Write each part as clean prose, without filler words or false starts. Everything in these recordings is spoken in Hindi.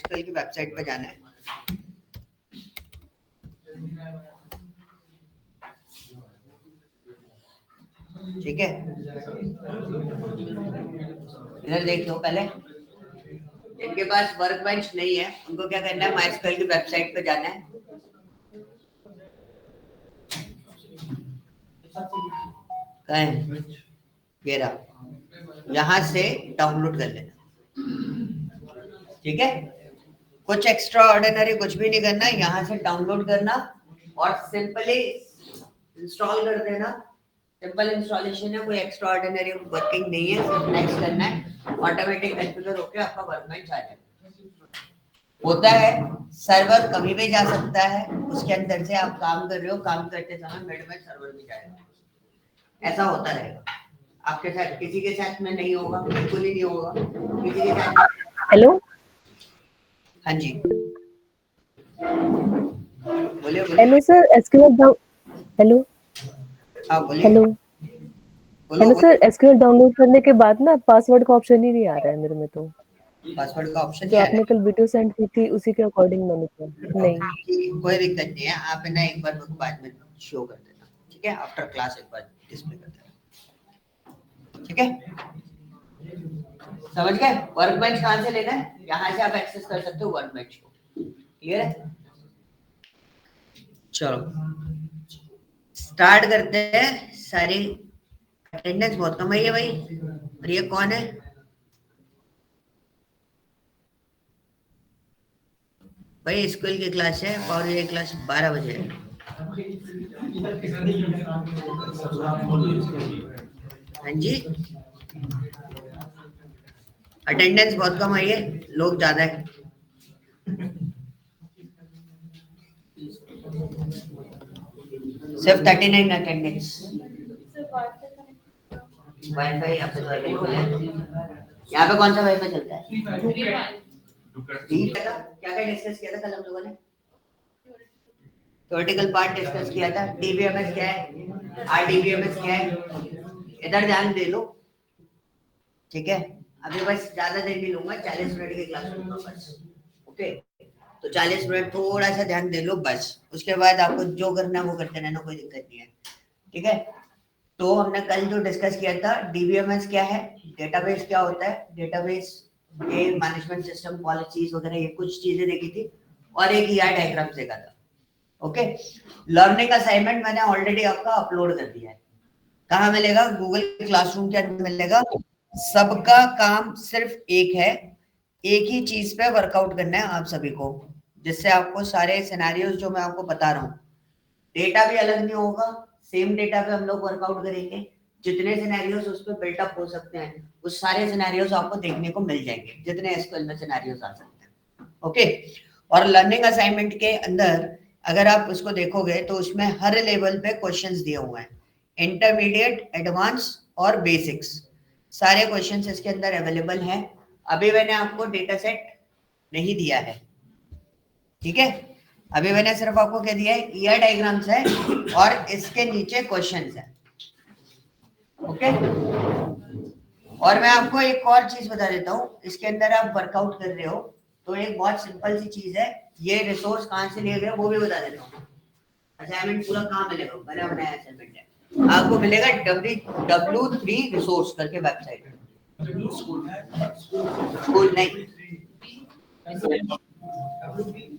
MySQL की वेबसाइट पर जाना है। ठीक है, इधर देख लो। पहले इनके पास वर्कबेंच नहीं है, उनको क्या करना है, MySQL की वेबसाइट पे जाना है। ये रहा, यहाँ से डाउनलोड कर लेना। ठीक है, कुछ एक्स्ट्रा ऑर्डिनरी कुछ भी नहीं करना, यहाँ से डाउनलोड करना और सिंपली इंस्टॉल कर देना। सिंपल इंस्टॉलेशन है, कोई एक्स्ट्रा ऑर्डिनरी वर्किंग नहीं है, सिर्फ नेक्स्ट करना है, ऑटोमेटिक कॉन्फ़िगर होकर आपका वर्कबेंच आ जाएगा। होता है सर्वर कभी भी जा सकता है, उसके अंदर से आप काम कर रहे हो, काम करते समय मिड में सर्वर भी जाएगा, ऐसा होता रहेगा। आपके साथ, किसी के साथ में नहीं होगा, बिल्कुल ही नहीं होगा किसी के साथ। हेलो, हाँ जी बोलिए। हेलो सर, एसक्यूएल हेलो हाँ बोलिए। हेलो सर, एसक्यूएल डाउनलोड करने के बाद ना पासवर्ड का ऑप्शन ही नहीं आ रहा है मेरे में। तो पासवर्ड का ऑप्शन जो नहीं आ आपने कल वीडियो सेंड की थी उसी के अकॉर्डिंग मैंने किया। नहीं, रहा है, कोई दिक्कत नहीं है। आप ना एक बार मेरे को बाद में शो कर देना, ठीक है, आफ्टर क्लास एक बार डिस्प्ले कर देना, ठीक है। समझ गए? वर्कबेंच कहाँ से लेना है, यहाँ से आप एक्सेस कर सकते हो वर्कबेंच को। क्लियर है? चलो स्टार्ट करते हैं। सारी अटेंडेंस बहुत कम आई है भाई। और ये कौन है? भाई स्कूल की क्लास है और ये क्लास 12 बजे है। हाँ जी, अटेंडेंस बहुत कम आई है, लोग ज्यादा है। सिर्फ 39 अटेंडेंस। वाईफाई यहाँ पे अवेलेबल है। यहाँ पे कौन सा वाईफाई चलता है? क्या क्या डिस्कस किया था कल हम लोगों ने? थ्योरेटिकल पार्ट डिस्कस किया था। डीबीएमएस क्या है, आरडीबीएमएस क्या है, इधर ध्यान दे लो। ठीक है, अभी बस ज्यादा देर नहीं लूंगा, 40 मिनट की क्लास लूंगा बस। ओके, तो 40 मिनट थोड़ा सा ध्यान दे लो बस, उसके बाद आपको जो करना है वो करते रहना, कोई दिक्कत नहीं है। ठीक है, तो हमने कल जो डिस्कस किया था, डीबीएमएस क्या है, डेटाबेस क्या होता है, डेटाबेस के मैनेजमेंट सिस्टम, पॉलिसीज वगैरह, ये कुछ चीजें देखी थी, और एक ईआर डायग्राम देखा था। ओके, लर्निंग असाइनमेंट मैंने ऑलरेडी आपका अपलोड कर दिया है। कहाँ मिलेगा? गूगल क्लासरूम के अंदर मिलेगा। सबका काम सिर्फ एक है, एक ही चीज पे वर्कआउट करना है आप सभी को, जिससे आपको सारे सिनेरियोज जो मैं आपको बता रहा हूँ, डेटा भी अलग नहीं होगा, सेम डेटा पे हम लोग वर्कआउट करेंगे। जितने सिनेरियोज उस पर बिल्टअप हो सकते हैं, उस सारे सिनेरियोज आपको देखने को मिल जाएंगे, जितने एसक्यूएल में सिनेरियोज आ सकते हैं। ओके, और लर्निंग असाइनमेंट के अंदर अगर आप उसको देखोगे तो उसमें हर लेवल पे क्वेश्चंस दिए हुए हैं, इंटरमीडिएट, एडवांस और बेसिक्स, सारे क्वेश्चंस इसके अंदर अवेलेबल हैं। अभी मैंने आपको डेटा सेट नहीं दिया है, ठीक है, अभी मैंने सिर्फ आपको क्या दिया है, ईआर डायग्राम्स है और इसके नीचे क्वेश्चंस है। ओके, और मैं आपको एक और चीज बता देता हूँ, इसके अंदर आप वर्कआउट कर रहे हो तो एक बहुत सिंपल सी चीज है, ये रिसोर्स कहाँ से लिए गए वो भी बता देता हूँ। असाइनमेंट पूरा कहाँ मिलेगा, बना बनाया असाइनमेंट है, आपको मिलेगा W3 रिसोर्स करके वेबसाइट। स्कूल नहीं,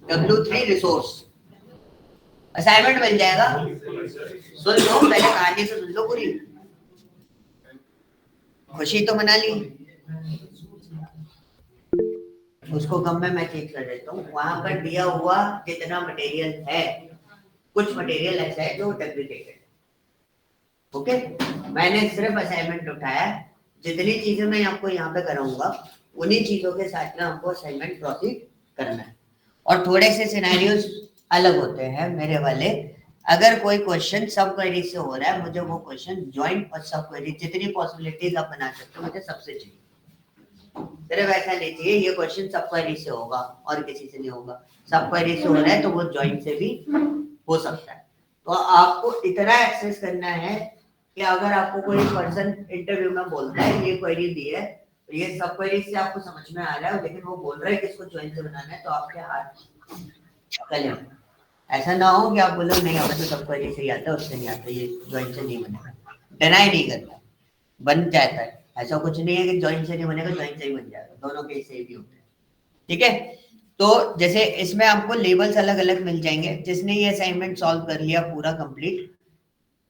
W3 रिसोर्स असाइनमेंट मिल जाएगा। सुन लो पहले, कहानी से सुन लो पूरी, खुशी तो मना ली। उसको कम में मैं चेक कर देता हूँ, वहां पर दिया हुआ जितना मटेरियल है, कुछ मटेरियल ऐसा है जो डुप्लीकेटेड। ओके, मैंने सिर्फ असाइनमेंट उठाया, जितनी चीजें मैं आपको यहाँ पे कराऊंगा उन्हीं चीजों के साथ में आपको असाइनमेंट प्रोसीड करना है। और थोड़े से सिनेरियोज अलग होते हैं मेरे वाले। अगर कोई क्वेश्चन सब क्वेरी से हो रहा है, मुझे वो क्वेश्चन ज्वाइंट और सब क्वेरी, जितनी पॉसिबिलिटीज आप बना सकते हो, मुझे सबसे चाहिए। सिर्फ ऐसा नहीं चाहिए ये क्वेश्चन सब क्वेरी से होगा और किसी से नहीं होगा, सब क्वेरी से हो रहा है तो वो ज्वाइंट से भी हो सकता है। तो आपको इतना एक्सेस करना है कि अगर आपको कोई पर्सन इंटरव्यू में बोलता है ये क्वेरी दी है, ये सब क्वेरी से आपको समझ में आ रहा है, लेकिन वो बोल रहा है कि इसको ज्वाइन से बनाना है, तो आपके हाथ चले। ऐसा ना हो कि आप बोलो नहीं हमें तो सब क्वेरी से ही आता है, उससे नहीं आता, ये ज्वाइन से नहीं बनेगा, डिनाई नहीं करता, बन जाता है। ऐसा कुछ नहीं है कि ज्वाइन से नहीं बनेगा, ज्वाइन से ही बन जाएगा, दोनों केस से भी होते हैं। ठीक है, तो जैसे इसमें आपको लेबल्स अलग अलग मिल जाएंगे। जिसने ये असाइनमेंट सॉल्व कर लिया पूरा कंप्लीट,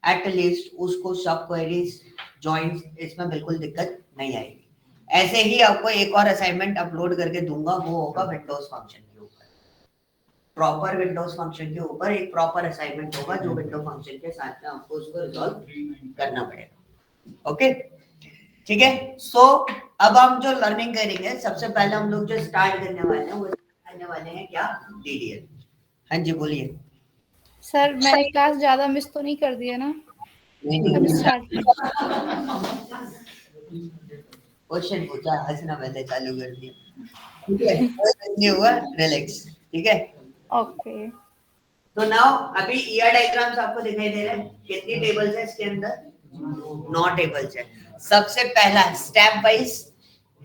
एट लीस्ट उसको सब क्वेरीज जॉइंट्स इसमें बिल्कुल दिक्कत नहीं आएगी। ऐसे ही आपको एक और असाइनमेंट अपलोड करके दूंगा, वो होगा विंडोज फंक्शन के ऊपर। प्रॉपर विंडोज फंक्शन के ऊपर एक प्रॉपर असाइनमेंट होगा, जो विंडो फंक्शन के साथ में आपको उसको रिजॉल्व करना पड़ेगा। ओके, ठीक है। सो अब हम जो लर्निंग करेंगे, सबसे पहले हम लोग जो स्टार्ट करने वाले हैं वो करने वाले हैं क्या, डीडीएल। हाँ जी बोलिए। सर मैंने क्लास ज्यादा मिस तो नहीं कर दिया ना? अब स्टार्ट। क्वेश्चन पूछा, हंसना पहले चालू कर दिया। ठीक है, नहीं हुआ, रिलैक्स। ठीक है, ओके। तो नाउ अभी ईआर डायग्राम्स आपको दिखाई दे रहे हैं। कितनी टेबल्स है इसके अंदर? 9 टेबल्स है। सबसे पहला स्टेप वाइज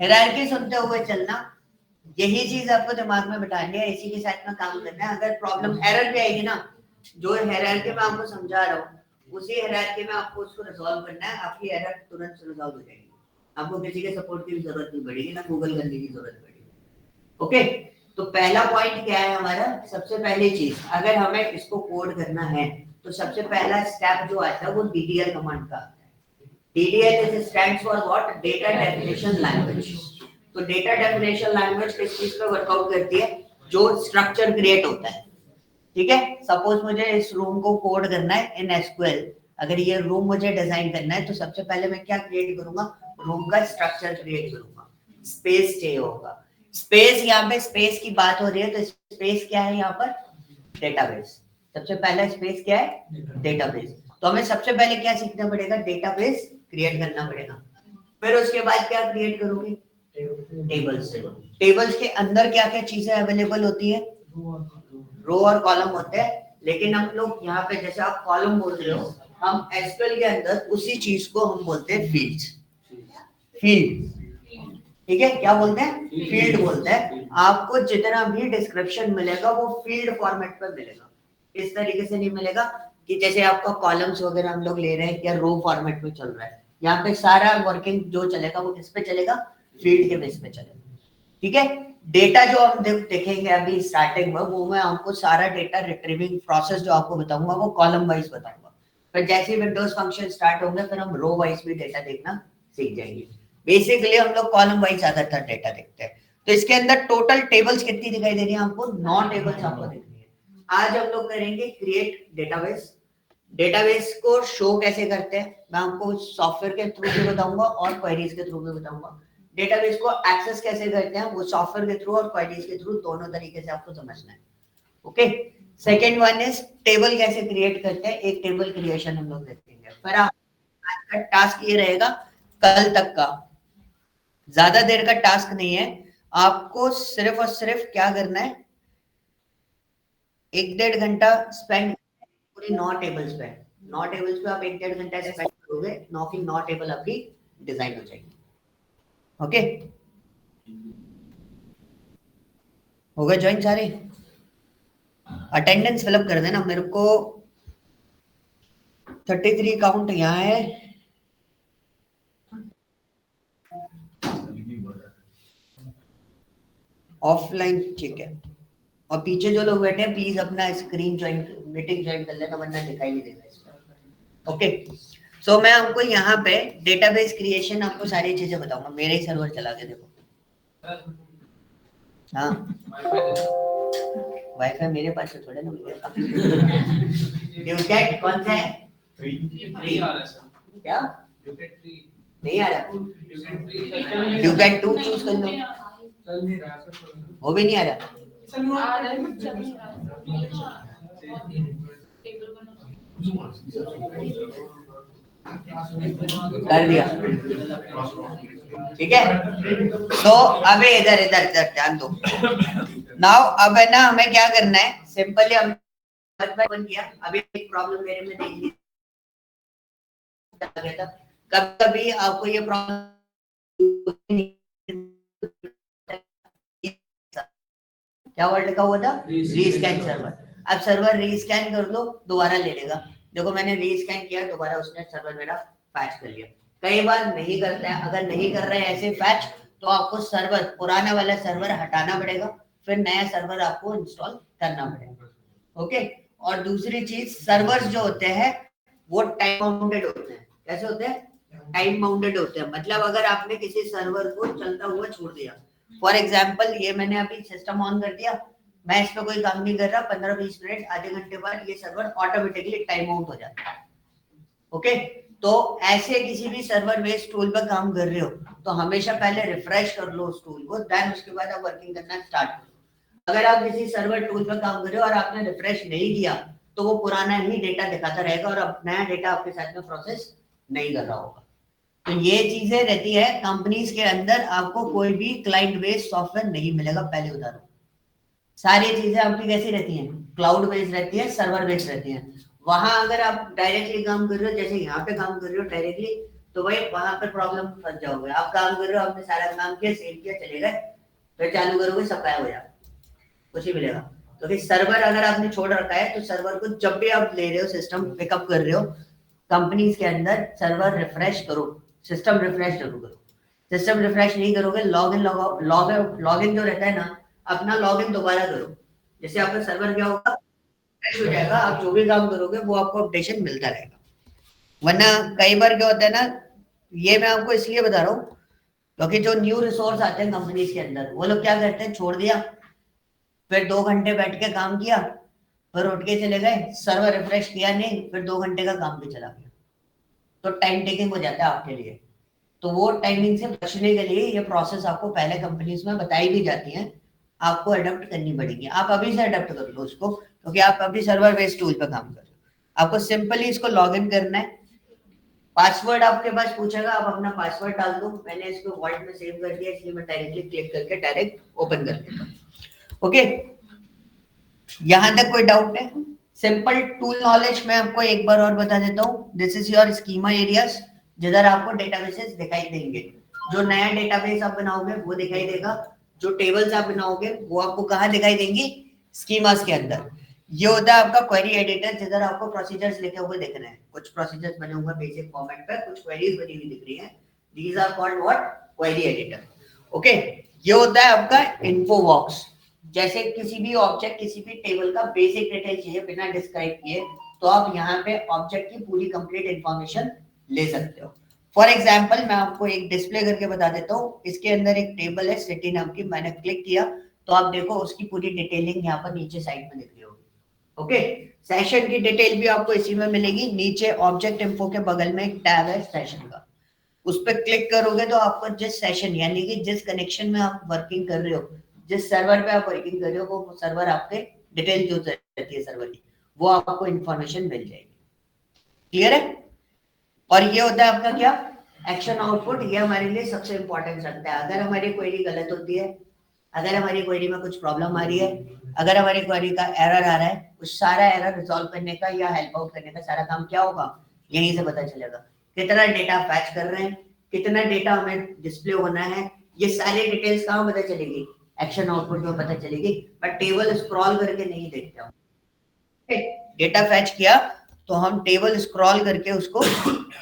हायरार्की सुनते हुए चलना, यही चीज आपको दिमाग में बिठानी है, इसी के साथ में काम करना है। अगर प्रॉब्लम एरर भी आएगी ना, जो हायरार्की में आपको समझा रहा हूँ उसी हायरार्की में आपको उसको रिजॉल्व करना है, आपकी एरर तुरंत रिजॉल्व हो जाएगी। आपको किसी के सपोर्ट की भी जरूरत नहीं पड़ेगी, ना गूगल करने की जरूरत पड़ेगी। ओके, तो पहला पॉइंट क्या है हमारा? सबसे पहली चीज, अगर हमें इसको कोड करना है तो सबसे पहला स्टेप जो आता है वो डीडीएल कमांड का आता है। DDL is stands for what? Data definition language. तो डेटा डेफिनेशन लैंग्वेज किस चीज पे वर्कआउट करती है? जो स्ट्रक्चर क्रिएट होता है। ठीक है, सपोज मुझे इस रूम को कोड करना है इन एसक्यूएल। अगर ये रूम मुझे डिजाइन करना है तो सबसे पहले मैं क्या क्रिएट करूंगा? रूम का स्ट्रक्चर क्रिएट करूंगा। स्पेस चाहिए होगा। स्पेस, यहाँ पे स्पेस की बात हो रही है, तो स्पेस क्या है यहाँ पर? डेटाबेस। सबसे पहला स्पेस क्या है? डेटाबेस। तो हमें सबसे पहले क्या सीखना पड़ेगा? डेटाबेस क्रिएट करना पड़ेगा। फिर उसके बाद क्या क्रिएट करोगे? टेबल्स। टेबल्स के अंदर क्या क्या चीजें अवेलेबल होती है? रो और कॉलम होते हैं, लेकिन हम लोग यहाँ पे जैसे आप कॉलम बोल रहे हो, हम एसक्यूएल के अंदर उसी चीज को हम बोलते हैं फील्ड्स। फील्ड, ठीक है, क्या बोलते हैं? फील्ड बोलते हैं। आपको जितना भी डिस्क्रिप्शन मिलेगा वो फील्ड फॉर्मेट पर मिलेगा। इस तरीके से नहीं मिलेगा कि जैसे आपका कॉलम्स वगैरह हम लोग ले रहे हैं या रो फॉर्मेट में चल रहा है। यहाँ पे सारा वर्किंग जो चलेगा वो किस पे चलेगा? फील्ड के बेस पे चलेगा। ठीक है, डेटा जो हम देखेंगे अभी स्टार्टिंग में, वो मैं आपको सारा डेटा रिट्रीविंग प्रोसेस जो आपको बताऊंगा वो कॉलम वाइज बताऊंगा। फिर जैसे विंडोज फंक्शन स्टार्ट होंगे फिर हम रो वाइज भी डेटा देखना सीख जाएंगे। बेसिकली हम लोग कॉलम वाइज ज्यादातर डेटा देखते हैं। तो इसके अंदर टोटल टेबल्स कितनी दिखाई दे रही है आपको? 9 टेबल्स आपको दिख रही है। आज हम लोग करेंगे क्रिएट डेटाबेस। डेटाबेस को शो कैसे करते हैं मैं आपको सॉफ्टवेयर के थ्रू भी बताऊंगा और क्वेरीज के थ्रू भी बताऊंगा। डेटाबेस को एक्सेस कैसे करते हैं वो सॉफ्टवेयर के थ्रू और क्वेरीज के थ्रू, दोनों तरीके से आपको समझना है। Okay, second one is table कैसे क्रिएट करते हैं, एक टेबल क्रिएशन हम लोग देखेंगे। फिर आज का टास्क ये रहेगा, कल तक का, ज्यादा देर का टास्क नहीं है। आपको सिर्फ और सिर्फ क्या करना है? 1-1.5 घंटा स्पेंड पूरी 9 टेबल्स पे। 9 टेबल्स पे आप 1-1.5 घंटा स्पेंड करोगे, 9 की 9 टेबल आपकी डिजाइन हो जाएगी। ओके, हो गए ज्वाइन सारे? अटेंडेंस फिलअप कर देना मेरे को। 33 काउंट यहाँ है। ऑफलाइन ठीक है। और पीछे जो लोग बैठे हैं प्लीज अपना स्क्रीन ज्वाइन, मीटिंग ज्वाइन कर लेना, वरना दिखाई नहीं देगा इसमें। ओके, सो मैं आपको यहाँ पे डेटाबेस क्रिएशन आपको सारी चीजें बताऊंगा। मेरे ही सर्वर चला के देखो। हाँ, वाईफाई मेरे पास है, थोड़े ना मिलेगा। ड्यूकेट कौन सा है? क्या नहीं आ रहा? ड्यूकेट 2 चूज कर लो। वो भी नहीं आ रहा। कर दिया, ठीक है। तो अबे इधर इधर इधर ध्यान दो। नाउ अब है ना, हमें क्या करना है? सिंपली हम किया। अभी एक प्रॉब्लम मेरे में देख ली था, कभी कभी आपको ये प्रॉब्लम क्या वर्ड लिखा हुआ था? Rescan server. अब सर्वर रीस्कैन कर दो, दोबारा ले लेगा। देखो मैंने रीस्कैन किया, दोबारा उसने सर्वर मेरा फैच कर लिया। कई बार नहीं करता है, अगर नहीं कर रहे हैं ऐसे फैच, तो आपको सर्वर, पुराना वाला सर्वर हटाना पड़ेगा, फिर नया सर्वर आपको इंस्टॉल करना पड़ेगा। ओके। और दूसरी चीज, सर्वर्स जो होते हैं वो टाइम बाउंडेड होते हैं। कैसे होते हैं? टाइम बाउंडेड होते हैं। मतलब अगर आपने किसी सर्वर को चलता हुआ छोड़ दिया, फॉर एग्जाम्पल ये मैंने अभी सिस्टम ऑन कर दिया, मैं इस पे कोई काम नहीं कर रहा, 15-20 मिनट आधे घंटे बाद ये सर्वर ऑटोमेटिकली टाइम आउट हो जाता है। ओके। तो ऐसे किसी भी सर्वर बेस्ड टूल पर काम कर रहे हो तो हमेशा पहले रिफ्रेश कर लो उस टूल को, देन उसके बाद आप वर्किंग करना स्टार्ट करो। अगर आप किसी सर्वर टूल पर काम कर रहे हो और आपने रिफ्रेश नहीं किया तो वो पुराना ही डेटा दिखाता रहेगा और अब नया डेटा आपके साथ में प्रोसेस नहीं कर रहा होगा। तो ये चीजें रहती है कंपनीज के अंदर, आपको कोई भी क्लाइंट बेस्ड सॉफ्टवेयर नहीं मिलेगा। पहले उदाहरण, सारी चीजें आपकी कैसी रहती हैं? क्लाउड बेस्ड रहती है, सर्वर बेस्ड रहती है। वहां अगर आप डायरेक्टली काम कर रहे हो, जैसे यहाँ पे काम कर रहे हो डायरेक्टली, तो भाई वहां पर प्रॉब्लम फंस जाओगे। आप काम कर रहे हो, आपने सारा काम किया, सेव किया, चले गए, फिर चालू करोगे सब गायब हो जाएगा, कुछ ही मिलेगा। तो फिर सर्वर अगर आपने छोड़ रखा है, तो सर्वर को जब भी आप ले रहे हो, सिस्टम पिकअप कर रहे हो, कंपनीज के अंदर सर्वर रिफ्रेश करो, सिस्टम रिफ्रेश जरूर करो। सिस्टम रिफ्रेश नहीं करोगे, लॉग इन लॉग इन जो रहता है ना, अपना लॉग इन दोबारा करो। जैसे आपका सर्वर क्या होगा, फ्रेश हो जाएगा, आप जो भी काम करोगे वो आपको अपडेशन मिलता रहेगा। वरना कई बार क्या होता है ना, ये मैं आपको इसलिए बता रहा हूँ क्योंकि जो न्यू रिसोर्स आते हैं कंपनीज के अंदर, वो लोग क्या करते हैं, छोड़ दिया, फिर 2 घंटे बैठ के काम किया, फिर उठ के चले गए, सर्वर रिफ्रेश किया नहीं, फिर 2 घंटे का काम भी चला गया, तो टाइम टेकिंग हो जाता है आपके लिए। तो वो टाइमिंग से बचने के लिए ये प्रोसेस आपको पहले कंपनीज में बताई भी जाती है, आपको अडॉप्ट करनी पड़ेगी। आप अभी से अडॉप्ट कर लो उसको, क्योंकि आप अभी सर्वर बेस्ड टूल पर काम कर रहे हो। आपको सिंपली इसको लॉग इन करना है, पासवर्ड आपके पास पूछेगा, आप अपना पासवर्ड डाल दो। मैंने इसको वॉल्ट में सेव कर दिया, इसलिए मैं डायरेक्टली क्लिक करके डायरेक्ट ओपन कर लेता हूँ। ओके, यहां तक कोई डाउट है? सिंपल टूल नॉलेज मैं आपको एक बार और बता देता हूँ। This is your schema areas, जिधर आपको डेटाबेसेस दिखाई देंगे। जो नया डेटाबेस आप बनाओगे वो दिखाई देगा, जो टेबल्स आप बनाओगे वो आपको कहाँ दिखाई देंगी? स्कीमास के अंदर। ये होता है आपका क्वेरी एडिटर, जिधर आपको प्रोसीजर्स लिखे हुए दिख रहे हैं। कुछ प्रोसीजर्स बने हुए बेसिक फॉर्मेट पे, कुछ क्वेरीज बनी हुई दिख रही है। These are called what? Query editor. Okay, ये होता है आपका इन्फो बॉक्स। जैसे किसी भी ऑब्जेक्ट, किसी भी टेबल का बेसिक डिटेल चाहिए बिना डिस्क्राइब किए, तो आप यहाँ पे ऑब्जेक्ट की पूरी कंप्लीट इंफॉर्मेशन ले सकते हो। फॉर एग्जाम्पल मैं आपको एक डिस्प्ले करके बता देता हूँ। इसके अंदर एक टेबल है सिटी नाम की, मैंने क्लिक किया तो आप देखो उसकी पूरी डिटेलिंग यहाँ पर नीचे साइड में दिख रही होगी। ओके, सेशन की डिटेल भी आपको इसी में मिलेगी। नीचे ऑब्जेक्ट इन्फो के बगल में एक टैब है सेशन का, उस पर क्लिक करोगे तो आपको जिस सेशन यानी कि जिस कनेक्शन में आप वर्किंग कर रहे हो, जिस सर्वर पे आप वर्किंग कर रहे हो, वो सर्वर आपके डिटेल जो रहती है सर्वर की, वो आपको इंफॉर्मेशन मिल जाएगी। क्लियर है? और ये होता है आपका क्या? Action output. ये हमारे लिए सबसे इंपॉर्टेंट रखता है। अगर हमारी क्वेरी गलत होती है, अगर हमारी क्वेरी में कुछ प्रॉब्लम आ रही है, अगर हमारी क्वेरी का एरर आ रहा है, उस सारा एरर रिजॉल्व करने का या हेल्प आउट करने का सारा काम क्या होगा? यहीं से पता चलेगा। कितना डेटा फैच कर रहे हैं, कितना डेटा हमें डिस्प्ले होना है, ये सारी डिटेल्स कहाँ पता चलेगी? एक्शन आउटपुट में पता चलेगी। बट टेबल स्क्रॉल करके नहीं देखते हम। डेटा फैच किया तो हम टेबल स्क्रॉल करके उसको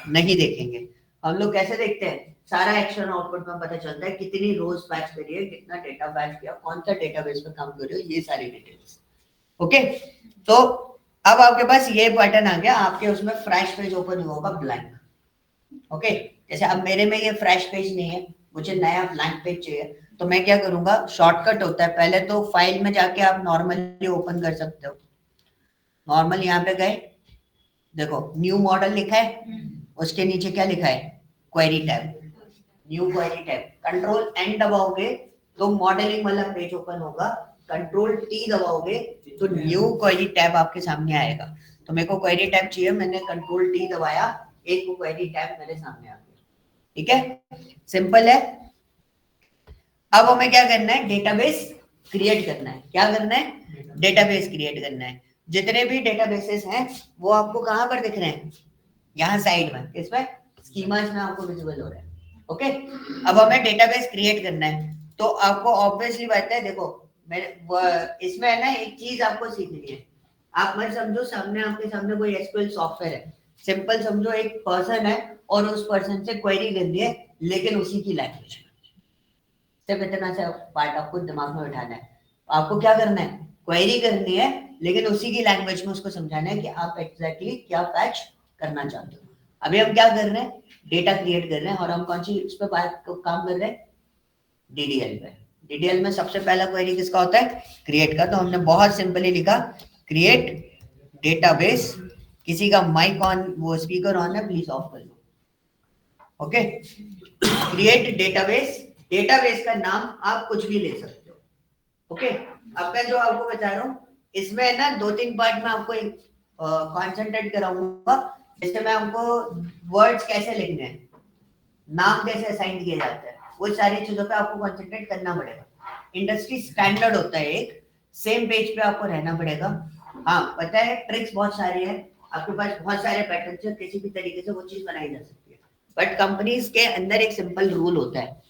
नहीं देखेंगे। हम लोग कैसे देखते हैं? सारा एक्शन आउटपुट में पता चलता है कितनी रोज फैच करी है, कितना डेटा फैच किया, कौन सा डेटाबेस पे काम कर रहे हो, ये सारी डिटेल्स। ओके, तो अब आपके पास ये बटन आ गया, आपके उसमें फ्रेश पेज ओपन हुआ होगा ब्लैंक। ओके, जैसे अब मेरे में ये फ्रेश पेज नहीं है, मुझे नया ब्लैंक पेज चाहिए, तो मैं क्या करूंगा? शॉर्टकट होता है, पहले तो फाइल में जाके आप नॉर्मली ओपन कर सकते हो। नॉर्मल यहाँ पे गए, देखो न्यू मॉडल लिखा है, उसके नीचे क्या लिखा है? Query tab, new query tab. Control N दबाओगे तो मॉडलिंग वाला पेज ओपन होगा, कंट्रोल टी दबाओगे तो न्यू क्वेरी टैब आपके सामने आएगा। तो मेरे को क्वेरी टैब चाहिए, मैंने कंट्रोल टी दबाया, एक को क्वेरी टैब मेरे सामने आ गया। ठीक है, सिंपल है। अब हमें क्या करना है? डेटाबेस क्रिएट करना है। क्या करना है? डेटाबेस क्रिएट करना है। जितने भी डेटाबेसेस हैं वो आपको कहां पर दिख रहे हैं? यहाँ साइड में, इसमें स्कीमास में आपको विजिबल हो रहा है। ओके, अब हमें डेटाबेस क्रिएट करना है, तो आपको ऑब्वियसली बात है, देखो इसमें है ना एक चीज आपको सीखनी है। आप मत समझो सामने आपके सामने कोई एसक्यूएल सॉफ्टवेयर है, सिंपल समझो एक पर्सन है और उस पर्सन से क्वेरी करनी है लेकिन उसी की लैंग्वेज में। सिर्फ इतना सा पार्ट आपको दिमाग में उठाना है। आपको क्या करना है, क्वेरी करनी है लेकिन उसी की लैंग्वेज में उसको समझाना है कि आप एग्जैक्टली क्या फैच करना चाहते हो। अभी हम क्या कर रहे हैं, डेटा क्रिएट कर रहे हैं और हम कौन सी उस पर काम कर रहे हैं, डीडीएल पे। डीडीएल में सबसे पहला क्वेरी किसका होता है, क्रिएट का। तो हमने बहुत सिंपली लिखा क्रिएट डेटाबेस। किसी का माइक ऑन, वो स्पीकर ऑन है, प्लीज ऑफ कर लो। Okay, create database. डेटाबेस का नाम आप कुछ भी ले सकते हो। ओके, अब मैं जो आपको बता रहा हूँ इसमें है ना 2-3 पार्ट में आपको कॉन्सेंट्रेट कराऊंगा। जैसे मैं आपको वर्ड्स कैसे लिखने हैं, नाम कैसे असाइन किए जाते हैं, वो सारी चीजों पे आपको कॉन्सेंट्रेट करना पड़ेगा। इंडस्ट्री स्टैंडर्ड होता है, एक सेम पेज पे आपको रहना पड़ेगा। हाँ पता है, ट्रिक्स बहुत सारी है, आपके पास बहुत सारे पैटर्न से किसी भी तरीके से वो चीज बनाई जा सकती है। बट कंपनीज के अंदर एक सिंपल रूल होता है,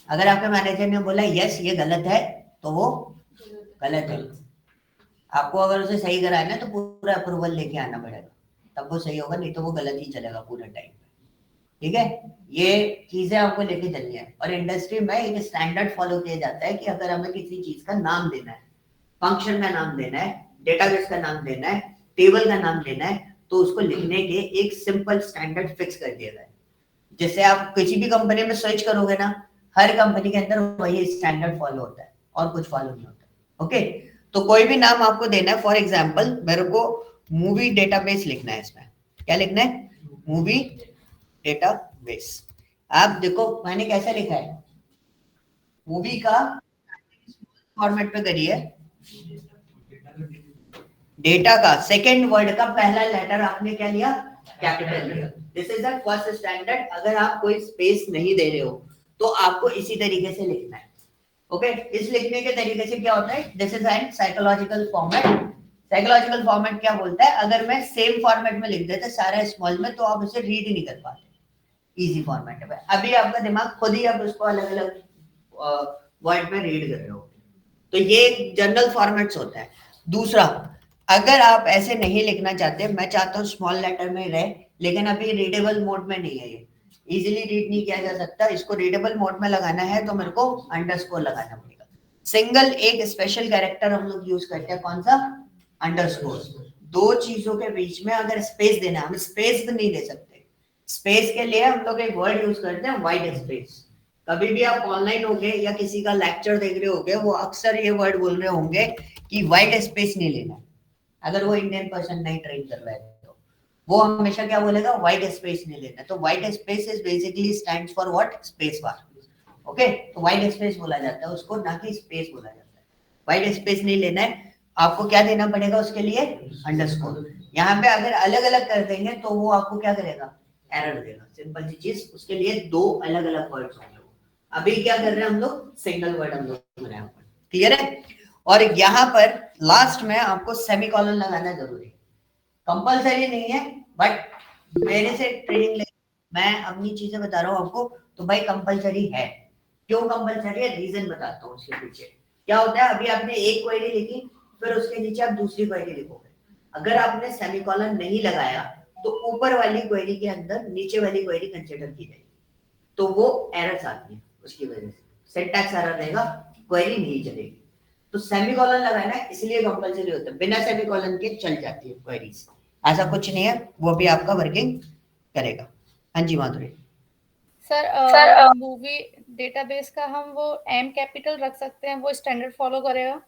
अगर आपके मैनेजर ने बोला यस ये गलत है तो वो गलत है। आपको अगर उसे सही कराना है तो पूरा अप्रूवल लेके आना पड़ेगा, तब वो सही होगा, नहीं तो वो गलत ही चलेगा पूरा टाइम। ठीक है, ये चीजें आपको लेके चलनी है। और इंडस्ट्री में एक स्टैंडर्ड फॉलो किया जाता है कि अगर हमें किसी चीज का नाम देना है, फंक्शन का नाम देना है, डेटाबेस का नाम देना है, टेबल का नाम देना है, तो उसको लिखने के एक सिंपल स्टैंडर्ड फिक्स कर दिया है। जैसे आप किसी भी कंपनी में सर्च करोगे ना, हर कंपनी के अंदर वही स्टैंडर्ड फॉलो होता है और कुछ फॉलो नहीं होता। ओके, तो कोई भी नाम आपको देना है, फॉर एग्जाम्पल मेरे को मूवी डेटाबेस लिखना है। इसमें क्या लिखना है, मूवी डेटाबेस। आप देखो मैंने कैसे लिखा है, मूवी का फॉर्मेट पे करिए, डेटा का सेकेंड वर्ड का पहला लेटर आपने क्या लिया, कैपिटल लिया। This is the first standard. अगर आप कोई स्पेस नहीं दे रहे हो तो आपको इसी तरीके से लिखना है। ओके, इस लिखने के तरीके से क्या होता है, this is an psychological format. Psychological format क्या बोलता है, अगर मैं सेम फॉर्मेट में लिख देता सारा स्मॉल में तो आप उसे रीड ही नहीं कर पाते, इजी फॉर्मेट है। अभी आपका दिमाग खुद ही आप उसको अलग अलग वर्ड में रीड कर रहे हो, तो ये जनरल फॉर्मेट्स होता है। दूसरा, अगर आप ऐसे नहीं लिखना चाहते, मैं चाहता हूँ स्मॉल लेटर में रहे लेकिन अभी रीडेबल मोड में नहीं है, ये इजीली रीड नहीं किया जा सकता, इसको रीडेबल मोड में लगाना है तो मेरे को अंडरस्कोर लगाना पड़ेगा। सिंगल एक स्पेशल कैरेक्टर हम लोग यूज करते हैं, कौन सा, अंडरस्कोर। दो चीजों के बीच में अगर स्पेस देना, हम स्पेस भी नहीं दे सकते, स्पेस के लिए हम लोग एक वर्ड यूज करते हैं, वाइड स्पेस। कभी भी आप ऑनलाइन होंगे या किसी का लेक्चर देख रहे होंगे, वो अक्सर ये वर्ड बोल रहे होंगे कि वाइड स्पेस नहीं लेना। अगर वो इंडियन पर्सन नहीं ट्रेन कर रहा है तो वो हमेशा क्या बोलेगा, वाइड स्पेस नहीं लेना। तो wide space is basically stands for what, space bar. Okay, तो वाइड स्पेस बोला जाता है उसको, ना कि स्पेस बोला जाता है। वाइड स्पेस नहीं लेना है, आपको क्या देना पड़ेगा उसके लिए, अंडरस्कोर। यहाँ पे अगर अलग अलग कर देंगे तो वो आपको क्या करेगा, एरर देगा। सिंपल सी चीज, उसके लिए दो अलग अलग वर्ड्स होंगे। अभी क्या कर रहे हैं हम लोग, सिंगल वर्ड हम लोग बनाए हुए, क्लियर है। और यहाँ पर लास्ट में आपको सेमीकोलन लगाना जरूरी है, कंपलसरी नहीं है, बट मेरे से ट्रेनिंग मैं अपनी चीजें बता रहा हूँ आपको, तो भाई कंपलसरी है। क्यों कंपलसरी है, रीजन बताता हूँ उसके पीछे। क्या होता है, अभी आपने एक क्वेरी लिखी, फिर उसके नीचे आप दूसरी क्वेरी लिखोगे, अगर आपने सेमीकोलन नहीं लगाया तो ऊपर वाली क्वेरी के अंदर नीचे वाली क्वेरी कंसिडर की जाएगी, तो वो एरर्स आती है, उसकी वजह से सिंटैक्स एरर रहेगा, क्वेरी नहीं चलेगी। तो सेमीकोलन लगाना है इसलिए कंपलसरी होता है, बिना सेमीकोलन के चल जाती है क्वेरीज, ऐसा कुछ नहीं है, वो भी आपका वर्किंग करेगा। हाँ जी माधुरी। सर मूवी डेटाबेस का हम वो एम कैपिटल रख सकते हैं, वो स्टैंडर्ड फॉलो करेगा?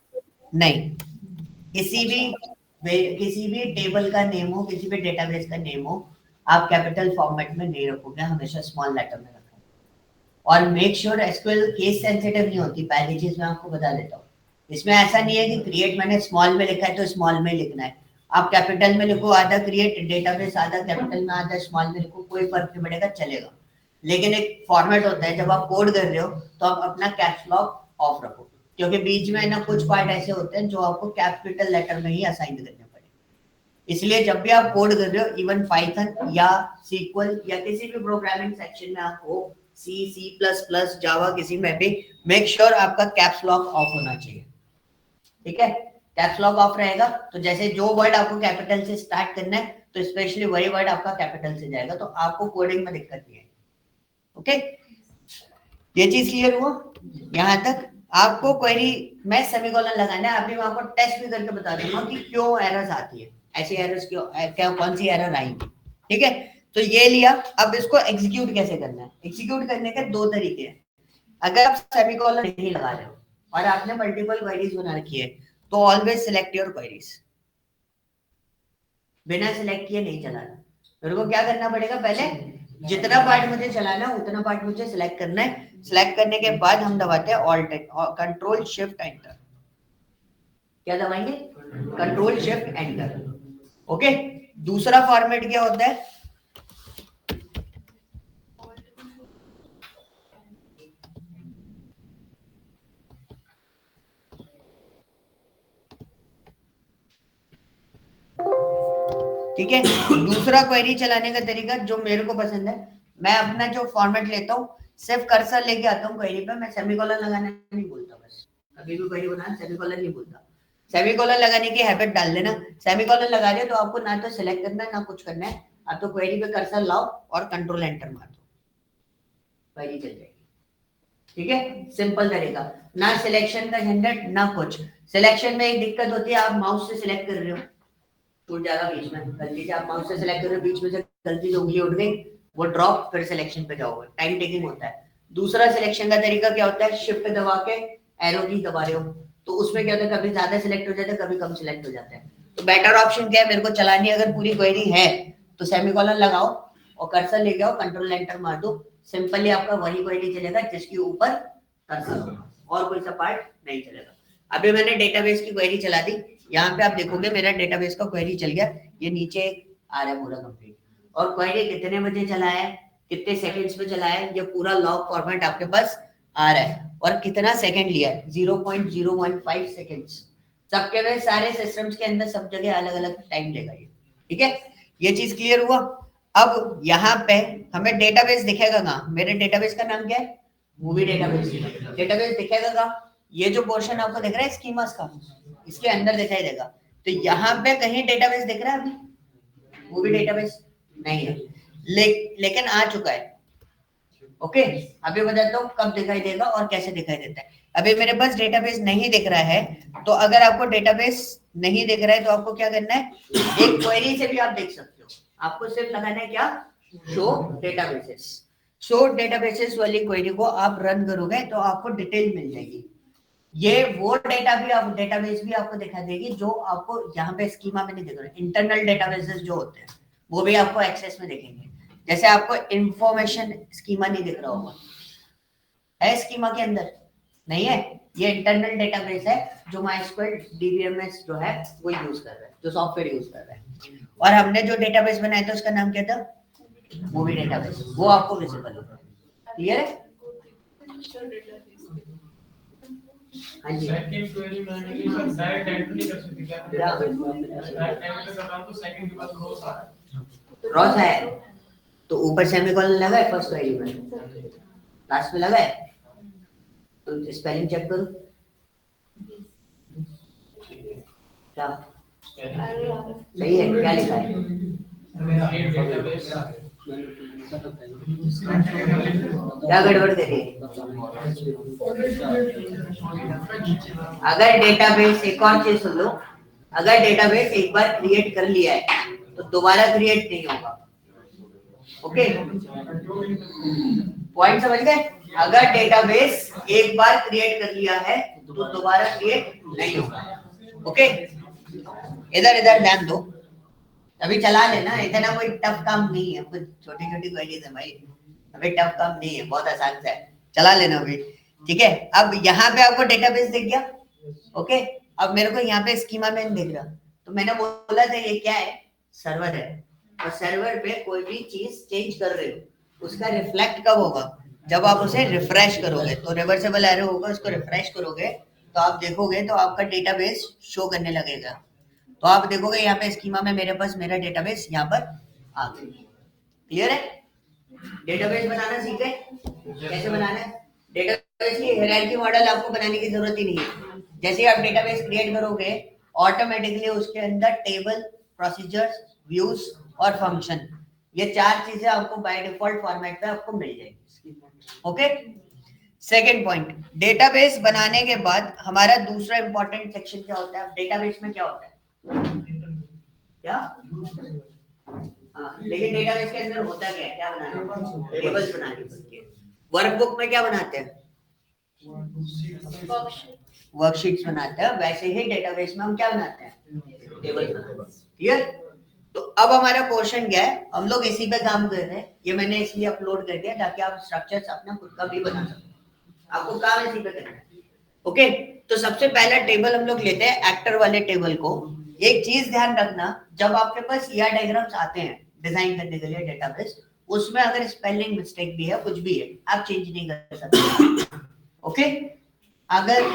नहीं, किसी भी टेबल का नेम हो, किसी भी डेटाबेस का नेम हो, आप कैपिटल फॉर्मेट में नहीं रखोगे, हमेशा स्मॉल लेटर में रखोगे। और make sure SQL case sensitive नहीं होती, पहली चीज मैं आपको बता देता हूँ। इसमें ऐसा नहीं है कि क्रिएट मैंने स्मॉल में लिखा है तो स्मॉल में लिखना है, आप कैपिटल में लिखो, आधा क्रिएट डेटाबेस, आधा कैपिटल में, आधा स्मॉल में लिखो, कोई फर्क नहीं पड़ेगा, चलेगा। लेकिन एक फॉर्मेट होता है, जब आप कोड कर रहे हो तो आप अपना कैप्स लॉक ऑफ रखो, क्योंकि बीच में ना कुछ पार्ट ऐसे होते हैं जो आपको कैपिटल लेटर में ही असाइन करने पड़े। इसलिए जब भी आप कोड कर रहे हो, इवन पाइथन या सीक्वल या किसी भी प्रोग्रामिंग सेक्शन में आप हो, C++, जावा, किसी में भी मेक श्योर आपका कैप्स लॉक ऑफ होना चाहिए। ठीक है, कैप्स लॉक ऑफ रहेगा तो जैसे जो वर्ड आपको कैपिटल से स्टार्ट करना है तो स्पेशली वही वर्ड आपका कैपिटल से जाएगा, तो आपको कोडिंग में दिक्कत नहीं है। ओके, ये चीज क्लियर हुआ यहां तक? आपको क्वेरी में सेमीकोलन लगाना है, अभी मैं आपको टेस्ट भी करके बता दूंगा कि क्यों एरर्स आती है, ऐसी एरर्स क्यों, क्या कौन सी एरर आएंगी। ठीक है, तो ये लिया, अब इसको एग्जीक्यूट कैसे करना है। एग्जीक्यूट करने के दो तरीके हैं। अगर आप सेमीकोलन नहीं लगा रहे हो और आपने मल्टीपल क्वेरीज बना रखी है तो ऑलवेज सिलेक्ट योर क्वेरीज। बिना सिलेक्ट किए नहीं चलाना। मेरे को क्या करना पड़ेगा, पहले जितना पार्ट मुझे चलाना है उतना पार्ट मुझे सिलेक्ट करना है। सिलेक्ट करने के बाद हम दबाते हैं ऑल्ट, कंट्रोल शिफ्ट एंटर। क्या दबाएंगे? Control shift enter. ओके, दूसरा फॉर्मेट क्या होता है, ठीक है। दूसरा क्वेरी चलाने का तरीका जो मेरे को पसंद है, मैं अपना जो फॉर्मेट लेता हूँ सिर्फ कर्सर लेके आता हूँ क्वेरी पे, मैं सेमीकोलन लगाना नहीं बोलता, बस कभी भी क्वेरी बनाना सेमीकोलन नहीं बोलता। सेमीकोलन लगाने की हैबिट डाल लेना। सेमीकोलन लगा रहे हो तो आपको ना तो सिलेक्ट करना है ना कुछ करना है, आप तो क्वेरी पे कर्सर लाओ और कंट्रोल एंटर मार दो, क्वेरी चल जाएगी। ठीक है, सिंपल तरीका, ना सिलेक्शन का झंझट ना कुछ। सिलेक्शन में एक दिक्कत होती है, आप माउस से सिलेक्ट कर रहे हो, टूट जाएगा बीच में, गलती से आप माउस से सिलेक्ट कर रहे हो, बीच में से गलती से उंगली उठ गई, वो ड्रॉप, फिर सिलेक्शन पे जाओगे, टाइम टेकिंग होता है। दूसरा सिलेक्शन का तरीका क्या होता है, शिफ्ट दबा के एरो की दबा रहे हो तो उसमें क्या होता है, कभी ज्यादा सिलेक्ट हो जाता है, कभी कम सिलेक्ट हो जाता है। तो बेटर ऑप्शन क्या है, मेरे को चलानी अगर पूरी क्वेरी है तो सेमीकोलन लगाओ और कर्सर लेके आओ, कंट्रोल एंटर मार दो, सिंपली आपका वही क्वेरी चलेगा जिसके ऊपर कर्सर होगा, और कोई सा पार्ट नहीं चलेगा। अभी मैंने डेटाबेस की क्वेरी चला दी, यहाँ पे आप देखोगे मेरा डेटाबेस का क्वेरी चल गया, ये नीचे आ रहा है पूरा कंप्लीट, और क्वेरी कितने बजे चला है, कितने सेकंड्स पे चला है, ये पूरा लॉग फॉर्मेट आपके पास आ रहा है, और कितना सेकंड लिया है, 0.015 सेकंड्स। सबके में सारे सिस्टम्स के अंदर सब जगह अलग अलग टाइम लेगा ये। ठीक है, ये चीज क्लियर हुआ। अब यहाँ पे हमें डेटाबेस दिखेगा कहाँ, मेरे डेटाबेस का नाम क्या है, मूवी डेटाबेस। डेटाबेस दिखेगा कहाँ, ये जो पोर्शन आपको दिख रहा है स्कीमास का, इसके अंदर दिखाई देगा। तो यहाँ पे कहीं डेटाबेस दिख रहा है अभी, मूवी डेटाबेस नहीं है, लेकिन आ चुका है। ओके, अभी बताता हूँ कब दिखाई देगा और कैसे दिखाई देता है। अभी मेरे पास डेटाबेस नहीं दिख रहा है, तो अगर आपको डेटाबेस नहीं दिख रहा है तो आपको क्या करना है, एक क्वेरी से भी आप देख सकते हो, आपको सिर्फ लगाना है क्या, शो डेटाबेसेस। शो डेटाबेसेस वाली क्वेरी को आप रन करोगे तो आपको डिटेल मिल जाएगी। ये वो डेटाबेस भी आपको दिखा देगी जो आपको यहाँ पे स्कीमा में नहीं दिख रहा। इंटरनल डेटाबेसेस जो होते हैं वो भी आपको एक्सेस में दिखेंगे, जैसे आपको इंफॉर्मेशन स्कीमा नहीं दिख रहा होगा, है स्कीमा के अंदर नहीं है, ये इंटरनल डेटाबेस है जो MySQL DBMS जो है वो यूज कर रहा है, जो सॉफ्टवेयर यूज कर रहा है। और हमने जो डेटाबेस बनाया था उसका नाम क्या था, मूवी डेटाबेस, वो आपको विजिबल होगा। क्लियर है? हाँ जी, सेकंड क्वेरी मैंने सर डायरेक्ट एंटर नहीं कर सकते क्या, डायरेक्ट एंटर कर रहा हूं तो सेकंड के बाद रॉस आ रहा है, रॉस है तो ऊपर सेमीकोलन लगा है फर्स्ट क्वेरी में, लास्ट में लगा है, तो स्पेलिंग चेक करो क्या सही है, क्या लिखा है, डेटाबेस क्या गड़बड़ करी है। अगर डेटाबेस, एक और चीज सुन लो, अगर डेटाबेस एक बार क्रिएट कर लिया है तो दोबारा क्रिएट नहीं होगा। ओके, पॉइंट समझ गए? अगर डेटाबेस एक बार क्रिएट कर लिया है तो दोबारा क्रिएट नहीं होगा। ओके, इधर इधर ध्यान दो, अभी चला लेना, इतना कोई टफ काम नहीं है, कुछ छोटी छोटी क्वेरीज है भाई, अभी टफ काम नहीं है, बहुत आसान सा है, चला लेना अभी। ठीक है, अब यहाँ पे आपको डेटाबेस दिख गया। ओके, अब मेरे को यहाँ पे स्कीमा में दिख रहा, तो मैंने बोला था ये क्या है, सर्वर है, और सर्वर पे कोई भी चीज चेंज कर रहे हो उसका रिफ्लेक्ट कब होगा, जब आप उसे रिफ्रेश करोगे, तो रिवर्सेबल एरो होगा, उसको रिफ्रेश करोगे तो आप देखोगे तो आपका डेटाबेस शो करने लगेगा। तो आप देखोगे यहाँ पे स्कीमा में मेरे पास मेरा डेटाबेस यहाँ पर आ गया। क्लियर है? डेटाबेस बनाना सीखे? कैसे बनाना है? डेटाबेस की हायरार्की मॉडल आपको बनाने की जरूरत ही नहीं है। जैसे आप डेटाबेस क्रिएट करोगे ऑटोमेटिकली उसके अंदर टेबल, प्रोसीजर्स, व्यूज और फंक्शन, ये 4 चीजें आपको बाय डिफॉल्ट फॉर्मेट पे आपको मिल जाएगी। ओके, सेकेंड पॉइंट, डेटाबेस बनाने के बाद हमारा दूसरा इंपॉर्टेंट सेक्शन क्या होता है? डेटाबेस में क्या होता है? क्या? लेकिन डेटाबेस के अंदर होता क्या है? क्या बनाना है? टेबल्स बनानी पड़ती है। वर्कबुक में क्या बनाते हैं? वर्कशीट्स बनाते हैं। वैसे ही डेटाबेस में हम क्या बनाते हैं? टेबल बनाते हैं। क्लियर? तो अब हमारा क्वेश्चन क्या है? हम लोग इसी पे काम कर रहे हैं। ये मैंने इसलिए अपलोड कर दिया ताकि आप स्ट्रक्चर्स अपना खुद का भी बना सको। आपको काम इसी पे करना है। ओके, तो सबसे पहला टेबल हम लोग लेते हैं, एक्टर वाले टेबल को। एक चीज ध्यान रखना, जब आपके पास ER डायग्राम्स आते हैं डिजाइन करने के लिए डेटाबेस, उसमें अगर स्पेलिंग मिस्टेक भी है, कुछ भी है, आप चेंज नहीं कर सकते। ओके, अगर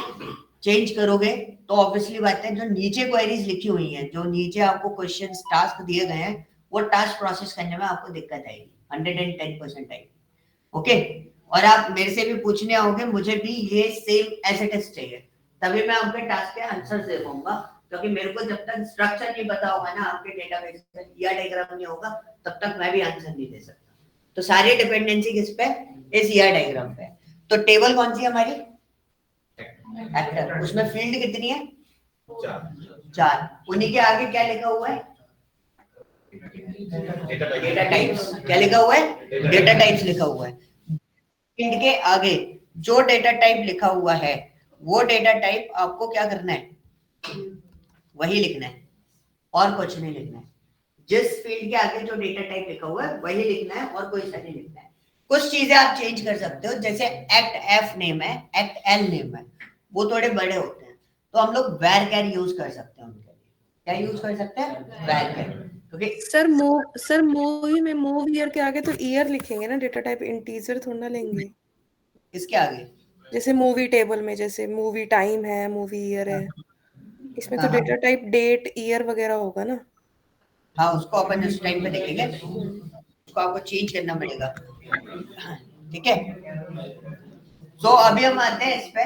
चेंज करोगे तो ऑब्वियसली बात है, जो नीचे क्वेरीज लिखी हुई हैं, जो नीचे आपको क्वेश्चंस टास्क दिए गए हैं, वो टास्क प्रोसेस करने में आपको दिक्कत आएगी, 110% आएगी। ओके, और आप मेरे से भी पूछने आओगे, मुझे भी ये सेम ऐसे टेस्ट चाहिए, तभी मैं आपके टास्क के आंसर दे पाऊंगा, क्योंकि मेरे को जब तक स्ट्रक्चर नहीं पता होगा ना आपके डेटाबेस का, या डायग्राम नहीं होगा, तब तक मैं भी आंसर नहीं दे सकता। तो सारी डिपेंडेंसी किस पे? इस ER डायग्राम पे। तो टेबल कौन सी है हमारी? एक्टर। उसमें फील्ड कितनी है? 4। उन्हीं के आगे क्या लिखा हुआ है? Data types. क्या लिखा हुआ है? डेटा टाइप्स लिखा हुआ है। फील्ड के आगे जो डेटा टाइप लिखा हुआ है, वो डेटा टाइप आपको क्या करना है? वही लिखना है, और कुछ नहीं लिखना है। जिस फील्ड के आगे जो डेटा टाइप लिखा हुआ है वही लिखना है, और कोई सा नहीं लिखना है। कुछ चीजें आप चेंज कर सकते हो, जैसे एक्ट F नेम है, एक्ट L नेम है, वो थोड़े बड़े होते हैं, तो हम लोग var यूज कर सकते हैं उनके लिए। क्या यूज कर सकते हैं? var। क्योंकि सर मूवी में मूव ईयर के आगे तो ईयर लिखेंगे ना, डेटा टाइप इंटीजर थोड़ा ना लेंगे। इसके आगे जैसे मूवी टेबल में जैसे मूवी टाइम है, मूवी ईयर है, इसमें तो हाँ। डेटा टाइप डेट ईयर वगैरह होगा ना। हाँ, उसको अपन उस टाइम पे देखेंगे, उसको आपको चेंज करना पड़ेगा। ठीक है, तो अभी हम आते हैं इस पे